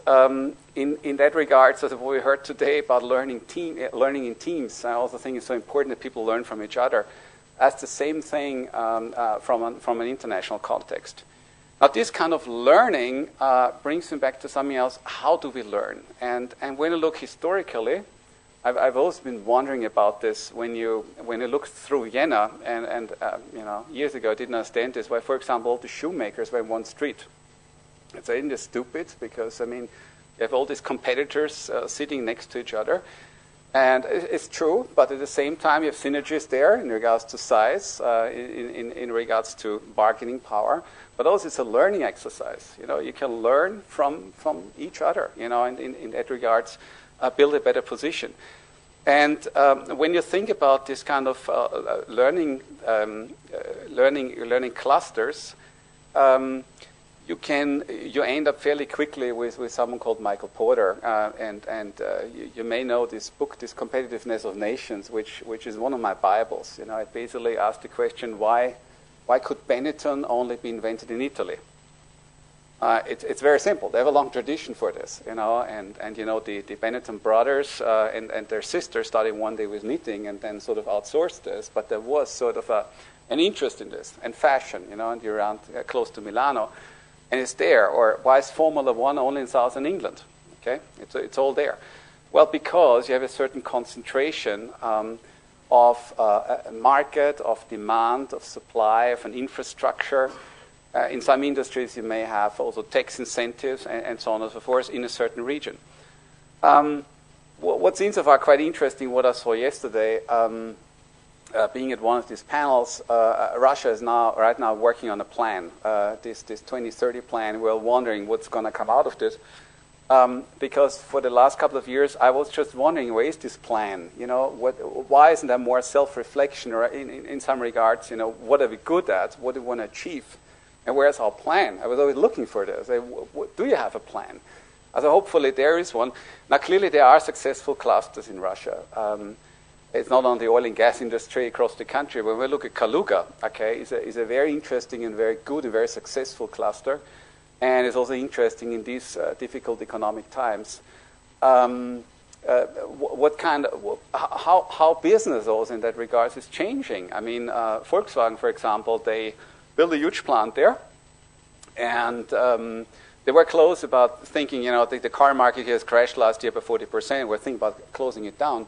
in that regard, so what we heard today about learning in teams, I also think it's so important that people learn from each other. That's the same thing from an international context. Now, this kind of learning brings me back to something else. How do we learn? And when you look historically, I've always been wondering about this. When you look through Vienna, and you know, years ago I didn't understand this. Why, for example, all the shoemakers were in one street. It's ain't stupid because, I mean, you have all these competitors sitting next to each other. And it's true, but at the same time, you have synergies there in regards to size, in regards to bargaining power. But also it's a learning exercise. You know, you can learn from each other, you know, and in that regards, build a better position. And when you think about this kind of learning clusters, you end up fairly quickly with someone called Michael Porter, and you may know this book, this Competitiveness of Nations, which is one of my Bibles. You know, it basically asks the question, why could Benetton only be invented in Italy? It's very simple. They have a long tradition for this, you know, and you know the Benetton brothers and their sister started one day with knitting and then sort of outsourced this, but there was sort of an interest in this and fashion, you know, and you're around close to Milano. And it's there. Or why is Formula One only in southern England? Okay, it's all there. Well, because you have a certain concentration of a market, of demand, of supply, of an infrastructure. In some industries, you may have also tax incentives and so on and so forth in a certain region. What's insofar quite interesting, what I saw yesterday, being at one of these panels, Russia is right now working on a plan, this 2030 plan. We're wondering what's going to come out of this. Because for the last couple of years, I was just wondering, where is this plan? You know, why isn't there more self-reflection, or in some regards, you know, what are we good at? What do we want to achieve? And where's our plan? I was always looking for this. Do you have a plan? So hopefully there is one. Now, clearly there are successful clusters in Russia. It's not on the oil and gas industry across the country. When we look at Kaluga, okay, is a very interesting and very good and very successful cluster. And it's also interesting in these difficult economic times. How business also in that regard is changing. I mean, Volkswagen, for example, they built a huge plant there, and they were close about thinking, you know, the car market has crashed last year by 40%. We're thinking about closing it down,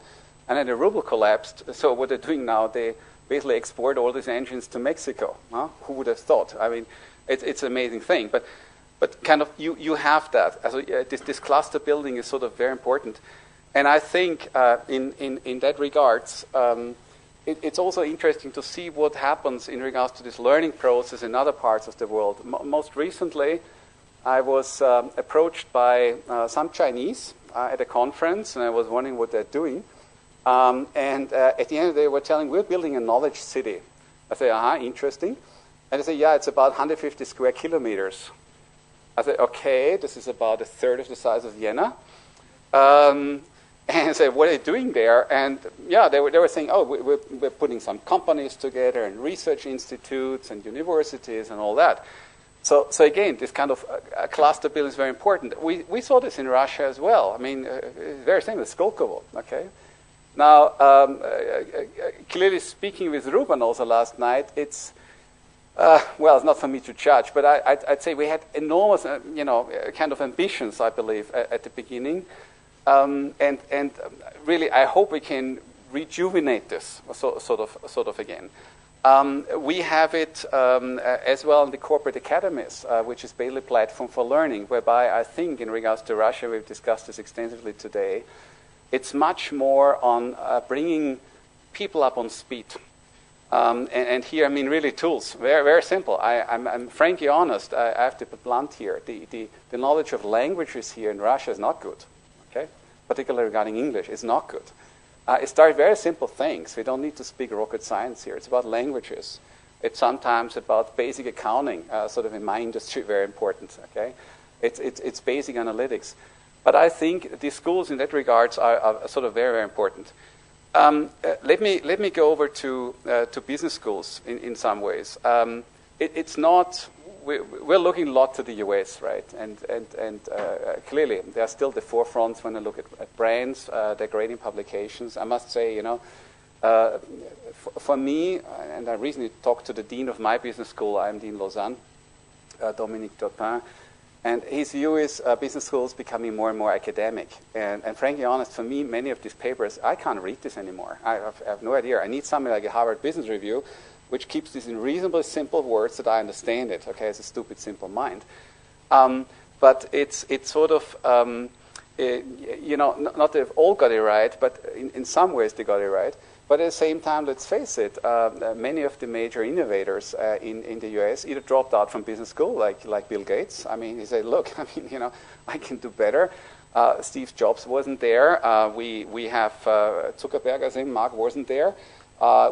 and then the ruble collapsed. So what they're doing now, they basically export all these engines to Mexico. Huh? Who would have thought? I mean, it's an amazing thing, but kind of you have that. This cluster building is sort of very important. And I think in that regards, it's also interesting to see what happens in regards to this learning process in other parts of the world. Most recently, I was approached by some Chinese at a conference, and I was wondering what they're doing. And at the end, they were telling, we're building a knowledge city. I say, interesting. And they say, yeah, it's about 150 square kilometers. I said, okay, this is about a third of the size of Vienna. And I said, what are you doing there? And yeah, they were saying, we're putting some companies together and research institutes and universities and all that. So again, this kind of cluster building is very important. We saw this in Russia as well. I mean, very same with Skolkovo, okay? Now, clearly speaking with Ruben also last night, it's not for me to judge, but I'd say we had enormous, kind of ambitions, I believe, at the beginning. And really, I hope we can rejuvenate this sort of again. We have it as well in the corporate academies, which is basically a platform for learning, whereby I think in regards to Russia, we've discussed this extensively today, it's much more on bringing people up on speed. And here, I mean, really tools, very, very simple. I'm frankly honest, I have to be blunt here. The knowledge of languages here in Russia is not good, okay? Particularly regarding English, is not good. It starts very simple things. We don't need to speak rocket science here. It's about languages. It's sometimes about basic accounting, sort of in my industry, very important, okay? It's basic analytics. But I think the schools in that regards are sort of very, very important. Let me go over to business schools in some ways. It's not. We're looking a lot to the US, right? And clearly they are still the forefronts when I look at brands, their grading publications. I must say, for me, and I recently talked to the dean of my business school. I'm Dean Lausanne, Dominique Turpin. And his view is business schools becoming more and more academic. And frankly honest, for me, many of these papers, I can't read this anymore. I have no idea. I need something like a Harvard Business Review, which keeps this in reasonably simple words that I understand it. Okay, it's a stupid, simple mind. But it's sort of, not that they've all got it right, but in some ways they got it right. But at the same time, let's face it, many of the major innovators in the US either dropped out from business school, like Bill Gates. I mean, he said, look, I can do better. Steve Jobs wasn't there. We have Zuckerberg, I think, Mark wasn't there.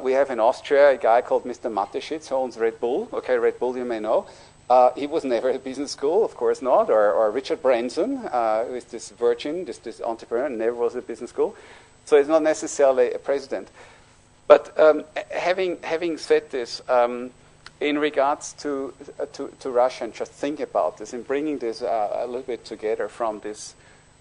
We have in Austria a guy called Mr. Mateschitz who owns Red Bull. Okay, Red Bull you may know. He was never at business school, of course not. Or Richard Branson, who is this virgin, this entrepreneur, never was at business school. So it's not necessarily a president. But having said this, in regards to Russia, and just think about this, and bringing this a little bit together from this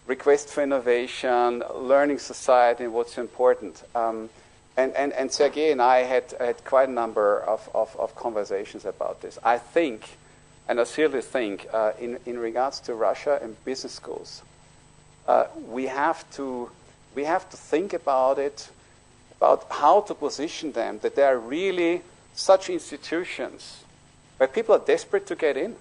request for innovation, learning society, and what's important. And Sergei and I had quite a number of conversations about this. I think, and I seriously think, in regards to Russia and business schools, we have to think about it, about how to position them, that they are really such institutions where people are desperate to get in.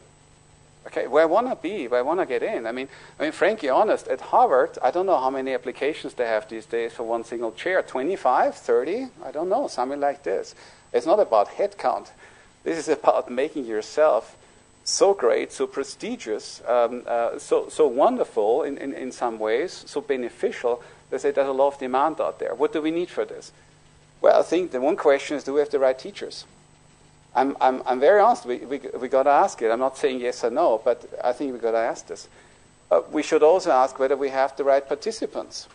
Okay, where I want to be, where I want to get in. I mean, frankly honest, at Harvard, I don't know how many applications they have these days for one single chair. 25, 30? I don't know, something like this. It's not about headcount. This is about making yourself so great, so prestigious, so wonderful in some ways, so beneficial, that there's a lot of demand out there. What do we need for this? Well, I think the one question is, do we have the right teachers? I'm very honest. We got to ask it. I'm not saying yes or no, but I think we got to ask this. We should also ask whether we have the right participants.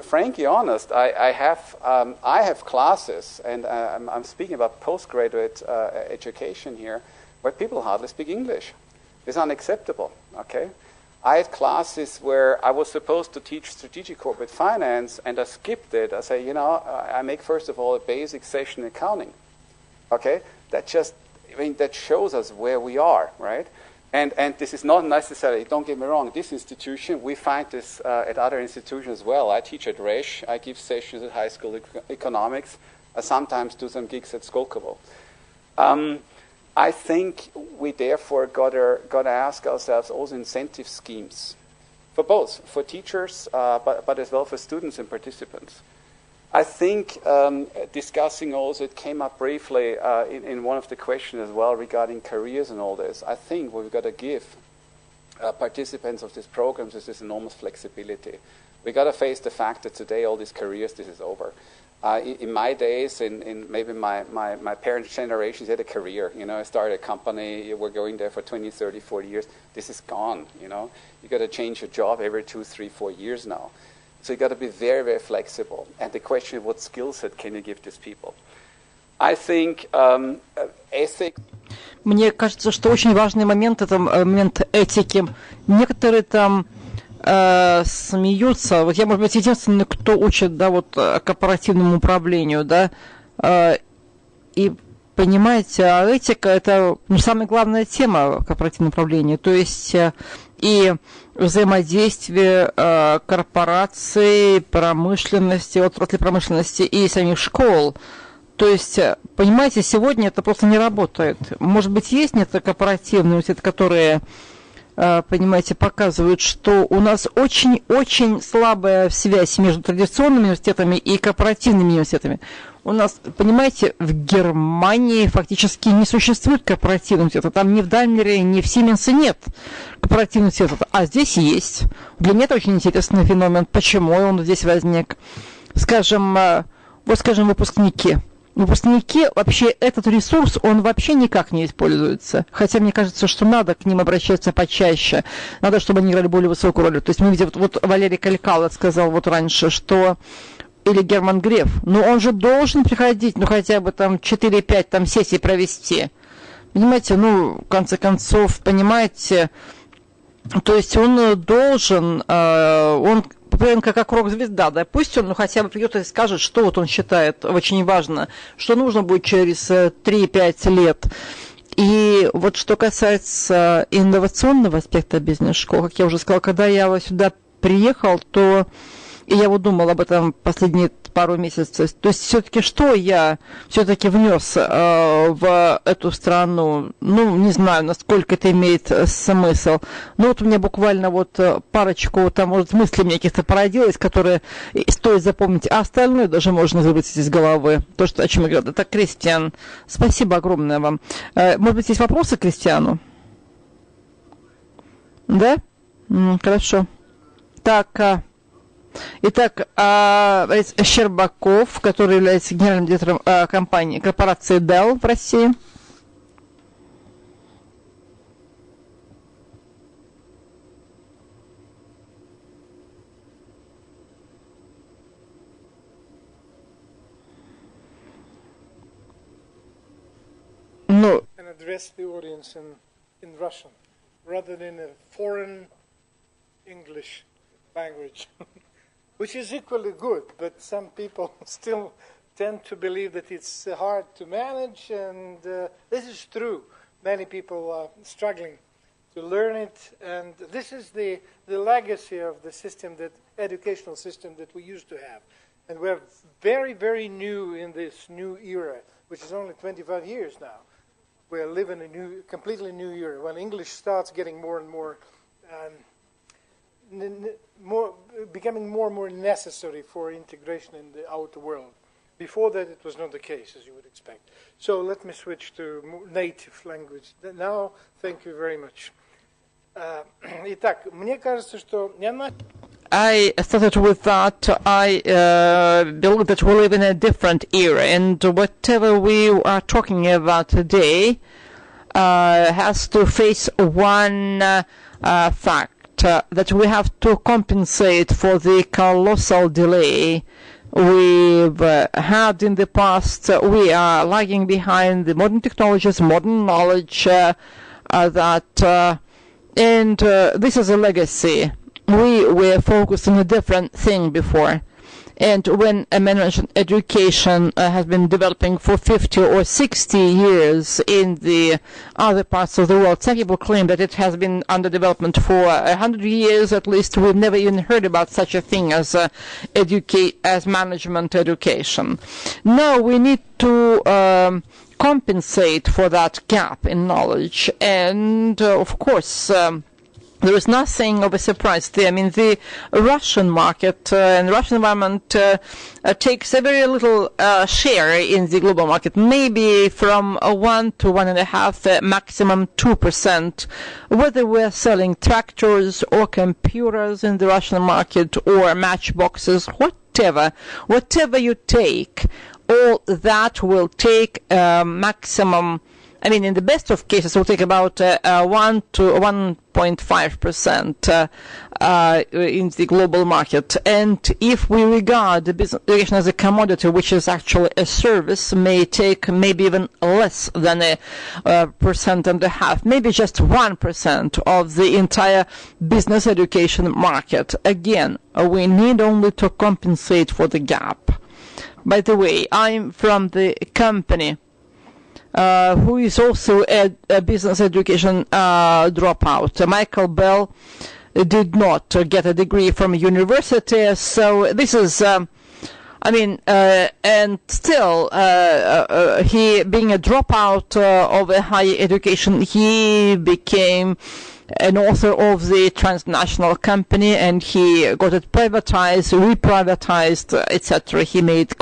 Frankly honest, I have classes, and I'm speaking about postgraduate education here, where people hardly speak English. It's unacceptable. Okay. I had classes where I was supposed to teach strategic corporate finance, and I skipped it. I say, I make first of all a basic session in accounting. Okay, that shows us where we are, right? And this is not necessarily, don't get me wrong, this institution, we find this at other institutions as well. I teach at RESH, I give sessions at high school economics, I sometimes do some gigs at Skolkovo. I think we therefore got to ask ourselves also incentive schemes for both, for teachers, but as well for students and participants. I think discussing also, it came up briefly in one of the questions as well regarding careers and all this. I think we've got to give participants of these programs is this enormous flexibility. We've got to face the fact that today all these careers, this is over. In my days, in maybe my parents' generations, they had a career. I started a company, we're going there for 20, 30, 40 years. This is gone, You got to change your job every 2, 3, 4 years now. So you've got to be very, very flexible. And the question is, what skill set can you give these people? I think ethics... Мне кажется, что очень важный момент – это момент этики. Некоторые там смеются. Вот я, может быть, единственный, кто учит, корпоративному управлению, и понимаете, а этика – это самая главная тема корпоративного управления. То есть и взаимодействие корпораций, промышленности, отрасли промышленности и самих школ. То есть, понимаете, сегодня это просто не работает. Может быть, есть некоторые корпоративные университеты, которые, понимаете, показывают, что у нас очень-очень слабая связь между традиционными университетами и корпоративными университетами. У нас, понимаете, в Германии фактически не существует корпоративного университета. Там ни в Даймлере, ни в Сименсе нет корпоративного университета. А здесь есть. Для меня это очень интересный феномен. Почему он здесь возник? Скажем, выпускники. Выпускники, вообще этот ресурс, он вообще никак не используется. Хотя мне кажется, что надо к ним обращаться почаще. Надо, чтобы они играли более высокую роль. То есть мы видим, вот Валерий Калькало сказал раньше, что или Герман Греф, он же должен приходить, хотя бы 4-5 сессий провести. Понимаете, в конце концов, понимаете, то есть он должен, он популярен как рок-звезда, пусть он хотя бы придет и скажет, что он считает очень важно, что нужно будет через 3-5 лет. И вот что касается инновационного аспекта бизнес-школ, как я уже сказала, когда я сюда приехал, то и я думал об этом последние пару месяцев. То есть все-таки что я все-таки внес в эту страну? Не знаю, насколько это имеет смысл. Но у меня буквально парочку, может, мыслей у меня каких-то породилось, которые стоит запомнить, а остальное даже можно выбросить из головы. То, о чем я говорю. Это Кристиан. Спасибо огромное вам. Может быть, есть вопросы к Кристиану? Да? Хорошо. Так, итак, Щербаков, который является генеральным директором корпорации Dell в России. And address the audience in Russian rather than a foreign English language. Which is equally good, but some people still tend to believe that it's hard to manage, and this is true. Many people are struggling to learn it, and this is the legacy of the system, that educational system that we used to have. And we're very, very new in this new era, which is only 25 years now. we live in a completely new era, when English starts getting more and more, becoming more and more necessary for integration in the outer world. Before that, it was not the case, as you would expect. So let me switch to native language. Now, thank you very much. Итак, мне кажется, что I started with that. I believe that we live in a different era, and whatever we are talking about today has to face one fact, that we have to compensate for the colossal delay we've had in the past. We are lagging behind the modern technologies, modern knowledge, and this is a legacy. We were focused on a different thing before. And when a management education has been developing for 50 or 60 years in the other parts of the world, some people claim that it has been under development for 100 years at least. We've never even heard about such a thing as management education. Now we need to compensate for that gap in knowledge, and of course there is nothing of a surprise there. I mean, the Russian market and the Russian environment takes a very little share in the global market, maybe from 1 to 1.5, maximum 2%. Whether we're selling tractors or computers in the Russian market or matchboxes, whatever you take, all that will take maximum. I mean, in the best of cases, it will take about 1 to 1.5% in the global market. And if we regard the business education as a commodity, which is actually a service, may take maybe even less than a 1.5%, maybe just 1% of the entire business education market. Again, we need only to compensate for the gap. By the way, I'm from the company who is also a business education dropout. Michael Bell did not get a degree from a university, so this is, and still, he, being a dropout of a higher education, he became an author of the transnational company, and he got it privatized, reprivatized, etc. He made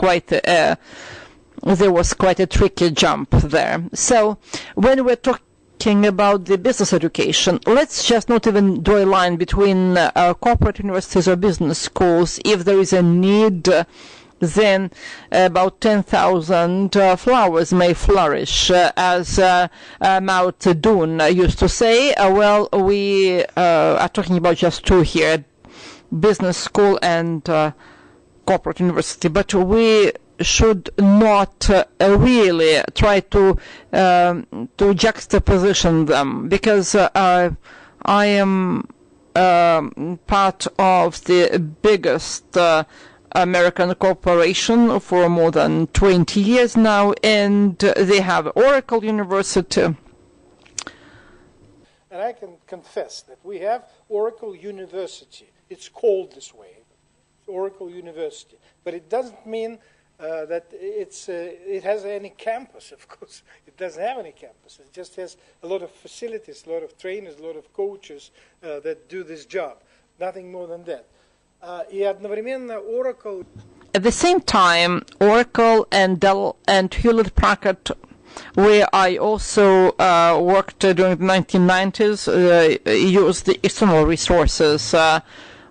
there was quite a tricky jump there. So when we're talking about the business education, let's just not even draw a line between corporate universities or business schools. If there is a need, then about 10,000 flowers may flourish, as Mao Zedong used to say. We are talking about just two here, business school and corporate university, but we should not really try to juxtaposition them, because I am part of the biggest American corporation for more than 20 years now, and they have Oracle University. And I can confess that we have Oracle University. It's called this way, Oracle University, but it doesn't mean that it has any campus. Of course, it doesn't have any campus. It just has a lot of facilities, a lot of trainers, a lot of coaches that do this job. Nothing more than that. И одновременно Oracle. At the same time, Oracle and Dell and Hewlett-Packard, where I also worked during the 1990s, used the external resources,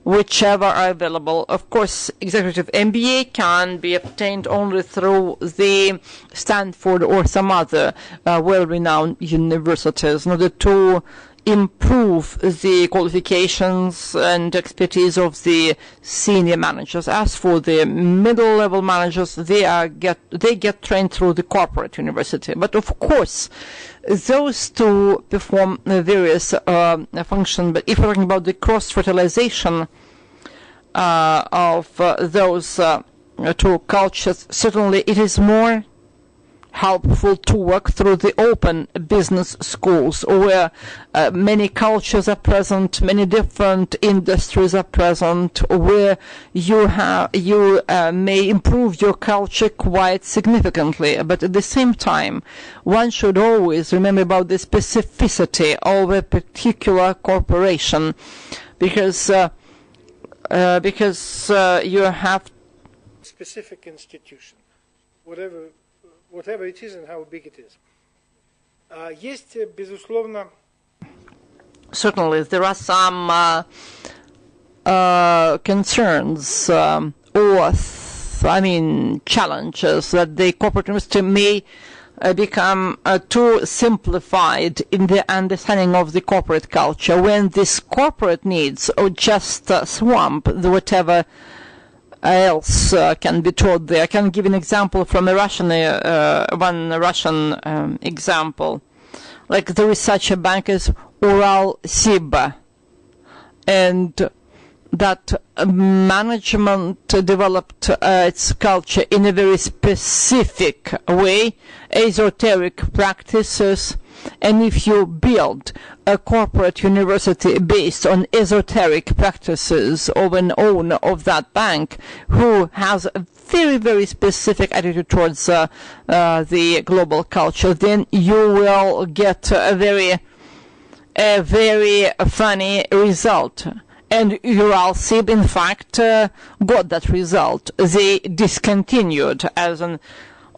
whichever are available. Of course, executive MBA can be obtained only through the Stanford or some other well-renowned universities in order to improve the qualifications and expertise of the senior managers. As for the middle-level managers, they get trained through the corporate university. But of course, those two perform various functions. But if we're talking about the cross-fertilization of those two cultures, certainly it is more helpful to work through the open business schools, where many cultures are present, many different industries are present, where you may improve your culture quite significantly. But at the same time, one should always remember about the specificity of a particular corporation, because you have specific institution, whatever it is and how big it is. Есть, безусловно, certainly there are some concerns or challenges that the corporate industry may become too simplified in the understanding of the corporate culture, when this corporate needs or just swamp whatever else can be taught there. I can give an example from a Russian, example. Like there is such a bank as Ural-Sib, and that management developed its culture in a very specific way, esoteric practices. And if you build a corporate university based on esoteric practices of an owner of that bank who has a very, very specific attitude towards the global culture, then you will get a very funny result. And Ural-Sib, in fact, got that result. They discontinued as an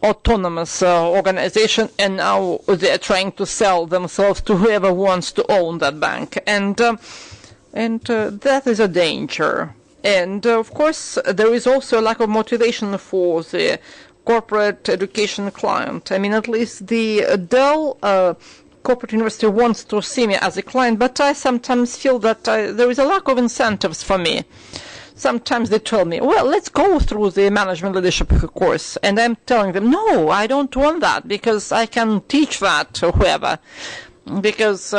autonomous organization, and now they are trying to sell themselves to whoever wants to own that bank, and that is a danger. And of course, there is also a lack of motivation for the corporate education client. I mean, at least the Dell corporate university wants to see me as a client, but I sometimes feel that there is a lack of incentives for me. Sometimes they tell me, well, let's go through the management leadership course. And I'm telling them, no, I don't want that, because I can teach that to whoever. Because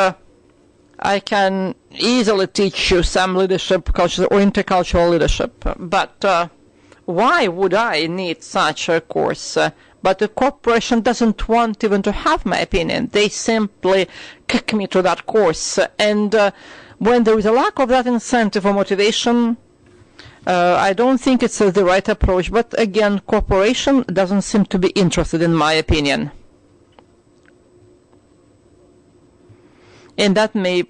I can easily teach you some leadership culture or intercultural leadership. But why would I need such a course? But the corporation doesn't want even to have my opinion. They simply kick me to that course. And when there is a lack of that incentive or motivation, I don't think it's the right approach, but again, corporation doesn't seem to be interested, in my opinion. And that may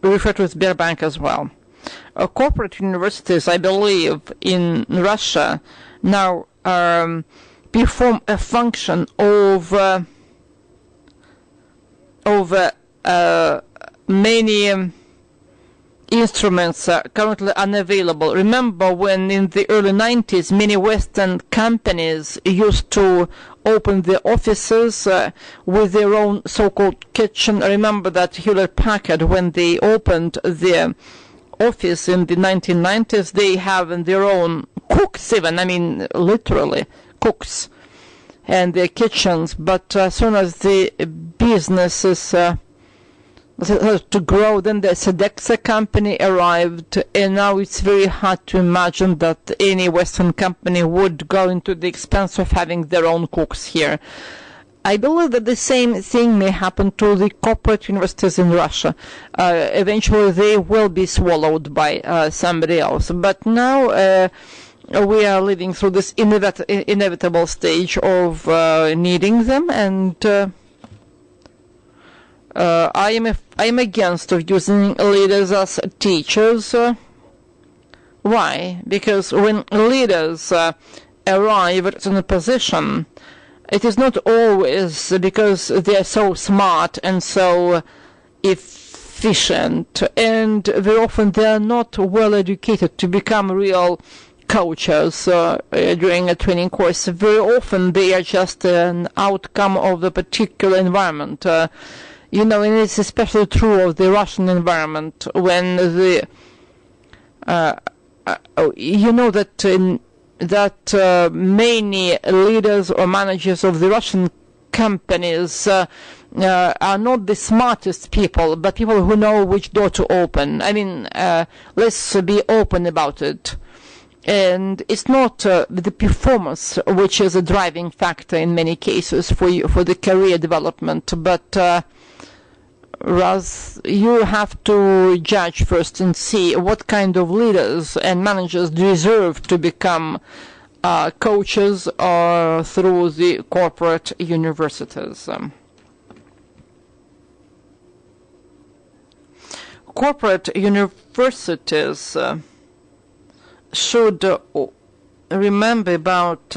refer to Sberbank as well. Corporate universities, I believe, in Russia now perform a function of many instruments are currently unavailable. Remember when in the early 90s many Western companies used to open their offices with their own so-called kitchen? Remember that Hewlett-Packard, when they opened their office in the 1990s, they have their own cooks even, I mean literally cooks, and their kitchens. But as soon as the businesses to grow, then the Sodexo company arrived, and now it's very hard to imagine that any Western company would go into the expense of having their own cooks here. I believe that the same thing may happen to the corporate universities in Russia. Eventually they will be swallowed by somebody else. But now we are living through this inevitable stage of needing them, and I am against of using leaders as teachers. Why? Because when leaders arrive at a position, it is not always because they are so smart and so efficient, and very often they are not well educated to become real coaches during a training course. Very often they are just an outcome of the particular environment. You know, and it's especially true of the Russian environment, when the you know that many leaders or managers of the Russian companies are not the smartest people, but people who know which door to open. I mean, let's be open about it. and it's not the performance which is a driving factor in many cases for the career development, but rather you have to judge first and see what kind of leaders and managers deserve to become coaches or through the corporate universities. Corporate universities should remember about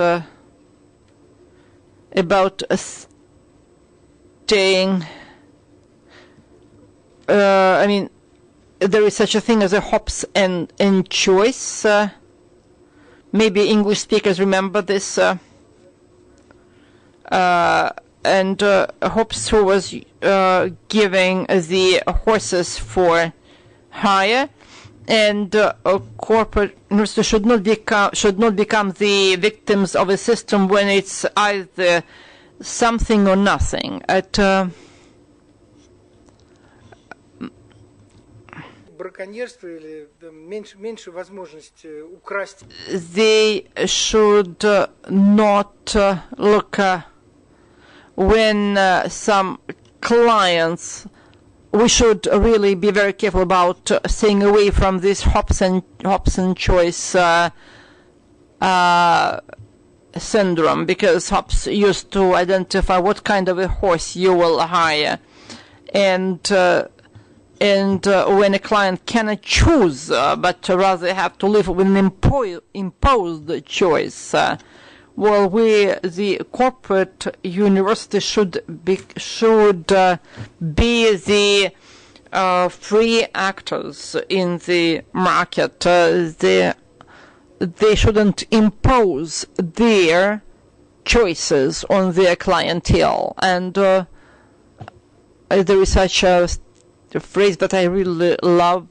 staying. I mean, there is such a thing as a hops and choice. Maybe English speakers remember this. And Hobbes, who was giving the horses for hire, and corporate universities should not become the victims of a system when it's either something or nothing. Браконьерство или меньше возможность украсть. They should not look when some clients. We should really be very careful about staying away from this hops and choice syndrome, because Hobbes used to identify what kind of a horse you will hire, and when a client cannot choose, but rather have to live with an imposed choice, well, the corporate university should be the free actors in the market. They shouldn't impose their choices on their clientele. And there is such a phrase that I really love,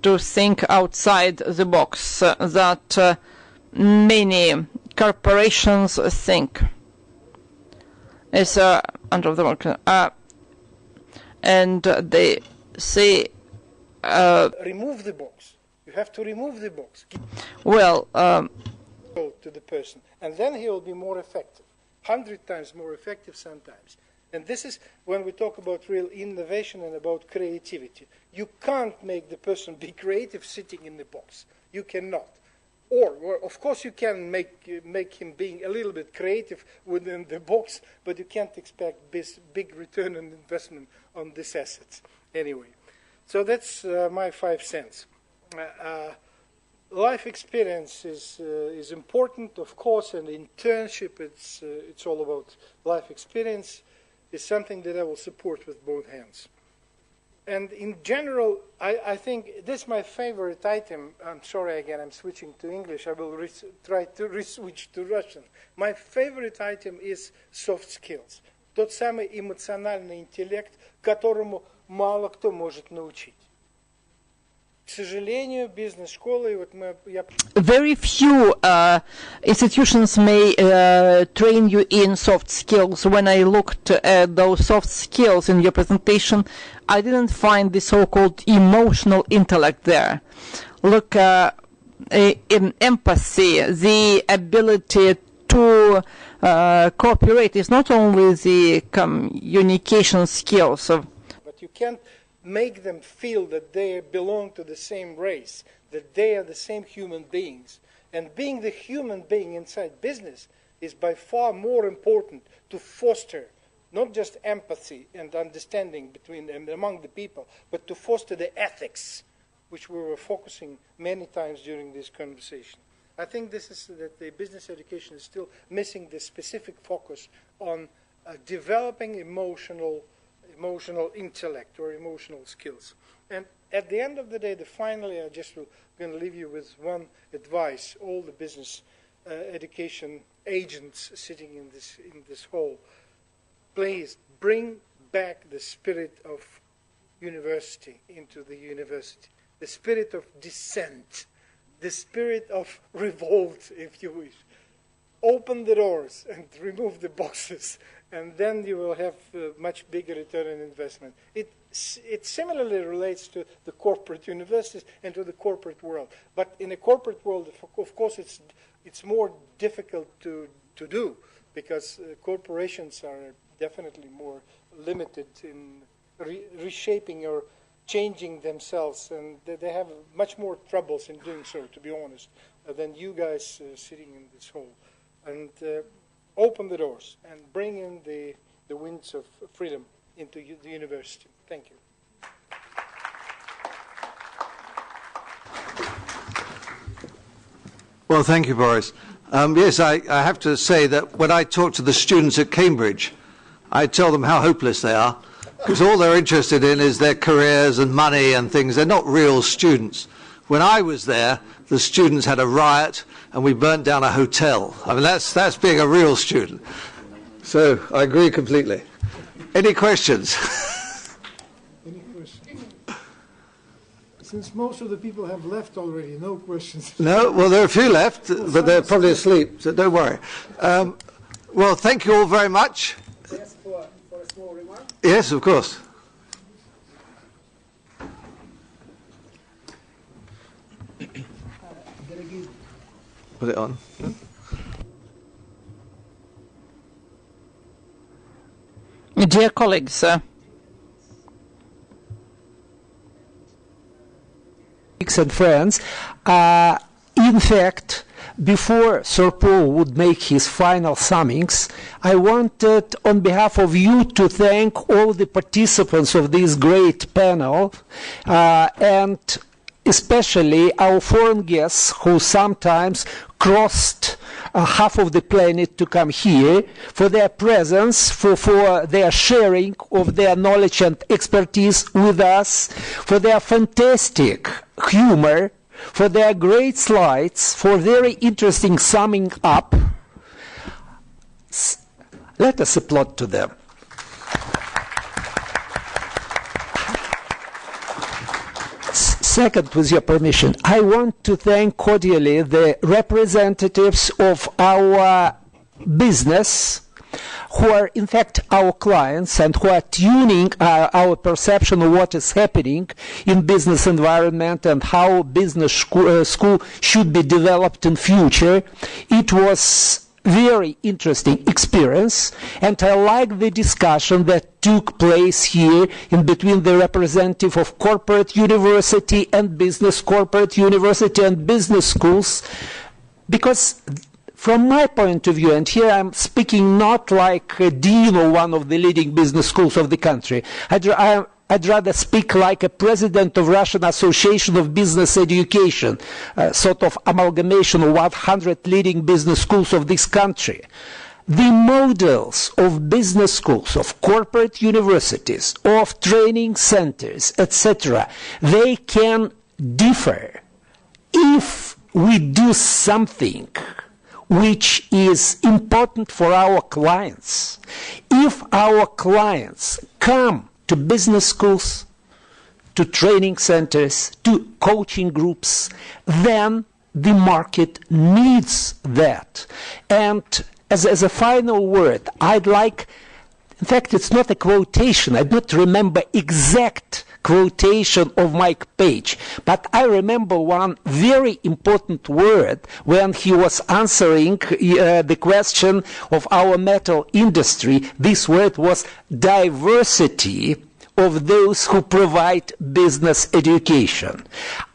to think outside the box, that many corporations think. It's under the work, and they say, remove the box. You have to remove the box. Well, to the person, and then he will be more effective, 100 times more effective sometimes. And this is when we talk about real innovation and about creativity. You can't make the person be creative sitting in the box. You cannot. Or of course, you can make him being a little bit creative within the box, but you can't expect this big return on investment on these assets. Anyway, so that's my 5 cents. Life experience is important, of course, and internship, it's all about life experience, is something that I will support with both hands. And in general, I think this is my favorite item. I'm sorry again, I'm switching to English. I will try to re-switch to Russian. My favorite item is soft skills. Тот самый эмоциональный интеллект, которому мало кто может научить. К сожалению, бизнес-школы, вот very few institutions may train you in soft skills. When I looked at those soft skills in your presentation, I didn't find the so-called emotional intellect there. Look, in empathy, the ability to cooperate is not only the communication skills. But you can't make them feel that they belong to the same race, that they are the same human beings. And being the human being inside business is by far more important to foster not just empathy and understanding between and among the people, but to foster the ethics, which we were focusing many times during this conversation. I think this is that the business education is still missing the specific focus on developing emotional intellect or emotional skills. And at the end of the day, finally, I just going to leave you with one advice. All the business education agents sitting in this hall, please bring back the spirit of university into the university, the spirit of dissent, the spirit of revolt, if you wish. open the doors and remove the boxes, and then you will have much bigger return on investment. It similarly relates to the corporate universities and to the corporate world. But in a corporate world, of course, it's more difficult to do, because corporations are definitely more limited in reshaping or changing themselves, and they have much more troubles in doing so, to be honest, than you guys sitting in this hall. And open the doors and bring in the winds of freedom into the university. Thank you. Well, thank you, Boris. Yes, I have to say that when I talk to the students at Cambridge, I tell them how hopeless they are, because all they're interested in is their careers and money and things. They're not real students. When I was there, the students had a riot and we burnt down a hotel. I mean, that's being a real student. So I agree completely. Any questions? Any questions? Since most of the people have left already, no questions. No? Well, there are a few left, but they're probably asleep, so don't worry. Well, thank you all very much. Yes, for a small remark. Yes, of course. Put it on. Dear colleagues, and friends, in fact, before Sir Paul would make his final summings, I wanted, on behalf of you, to thank all the participants of this great panel, and especially our foreign guests who sometimes crossed half of the planet to come here, for their presence, for their sharing of their knowledge and expertise with us, for their fantastic humor, for their great slides, for very interesting summing up. Let us applaud to them. Second, with your permission, I want to thank cordially the representatives of our business, who are in fact our clients and who are tuning our perception of what is happening in business environment and how business school should be developed in future. It was very interesting experience, and I like the discussion that took place here in between the representative of corporate university and business, corporate university and business schools, because from my point of view, and here I'm speaking not like a dean of one of the leading business schools of the country, I'd rather speak like a president of Russian Association of Business Education, sort of amalgamation of 100 leading business schools of this country. The models of business schools, of corporate universities, of training centers, etc., they can differ if we do something which is important for our clients. If our clients come to business schools, to training centers, to coaching groups, then the market needs that. And as a final word, I'd like, in fact, it's not a quotation, I don't remember exact quotation of Mike Page, but I remember one very important word when he was answering the question of our metal industry. This word was diversity of those who provide business education.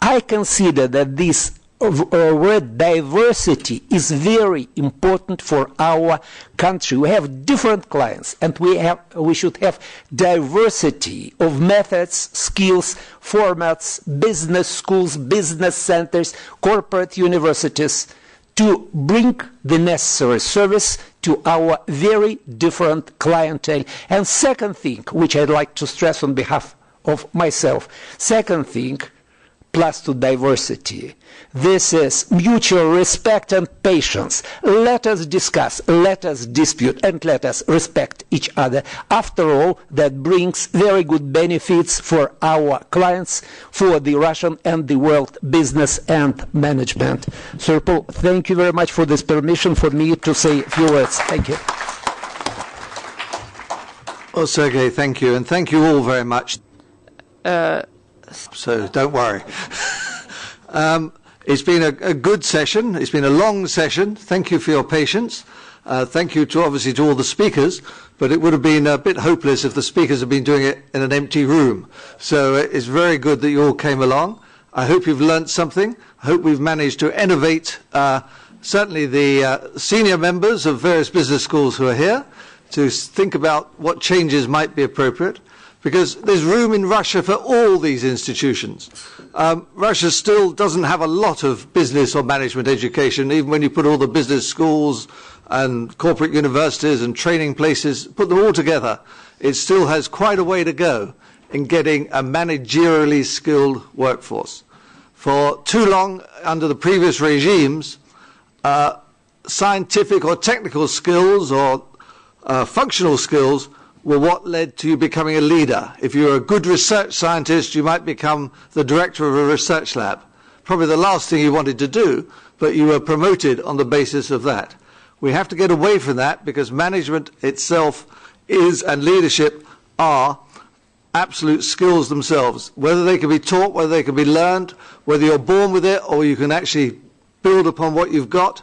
I consider that this word diversity is very important for our country. We have different clients, and we should have diversity of methods, skills, formats, business schools, business centers, corporate universities, to bring the necessary service to our very different clientele. And second thing, which I'd like to stress on behalf of myself, second thing, plus to diversity. This is mutual respect and patience. Let us discuss, let us dispute, and let us respect each other. After all, that brings very good benefits for our clients, for the Russian and the world business and management. Sir Paul, thank you very much for this permission for me to say a few words. Thank you. Well, Sergei, thank you, and thank you all very much. So don't worry. It's been a good session. It's been a long session. Thank you for your patience. Thank you obviously to all the speakers, but it would have been a bit hopeless if the speakers had been doing it in an empty room. So it's very good that you all came along. I hope you've learnt something. I hope we've managed to innovate, certainly the senior members of various business schools who are here, to think about what changes might be appropriate, because there's room in Russia for all these institutions. Russia still doesn't have a lot of business or management education, even when you put all the business schools and corporate universities and training places, put them all together. It still has quite a way to go in getting a managerially skilled workforce. For too long, under the previous regimes, scientific or technical skills or functional skills were what led to you becoming a leader. If you're a good research scientist, you might become the director of a research lab. Probably the last thing you wanted to do, but you were promoted on the basis of that. We have to get away from that, because management itself is, and leadership are, absolute skills themselves. Whether they can be taught, whether they can be learned, whether you're born with it or you can actually build upon what you've got,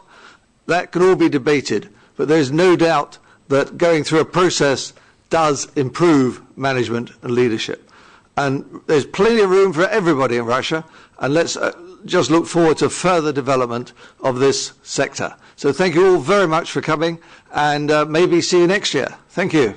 that can all be debated. But there's no doubt that going through a process does improve management and leadership. And there's plenty of room for everybody in Russia, and let's just look forward to further development of this sector. So thank you all very much for coming, and maybe see you next year. Thank you.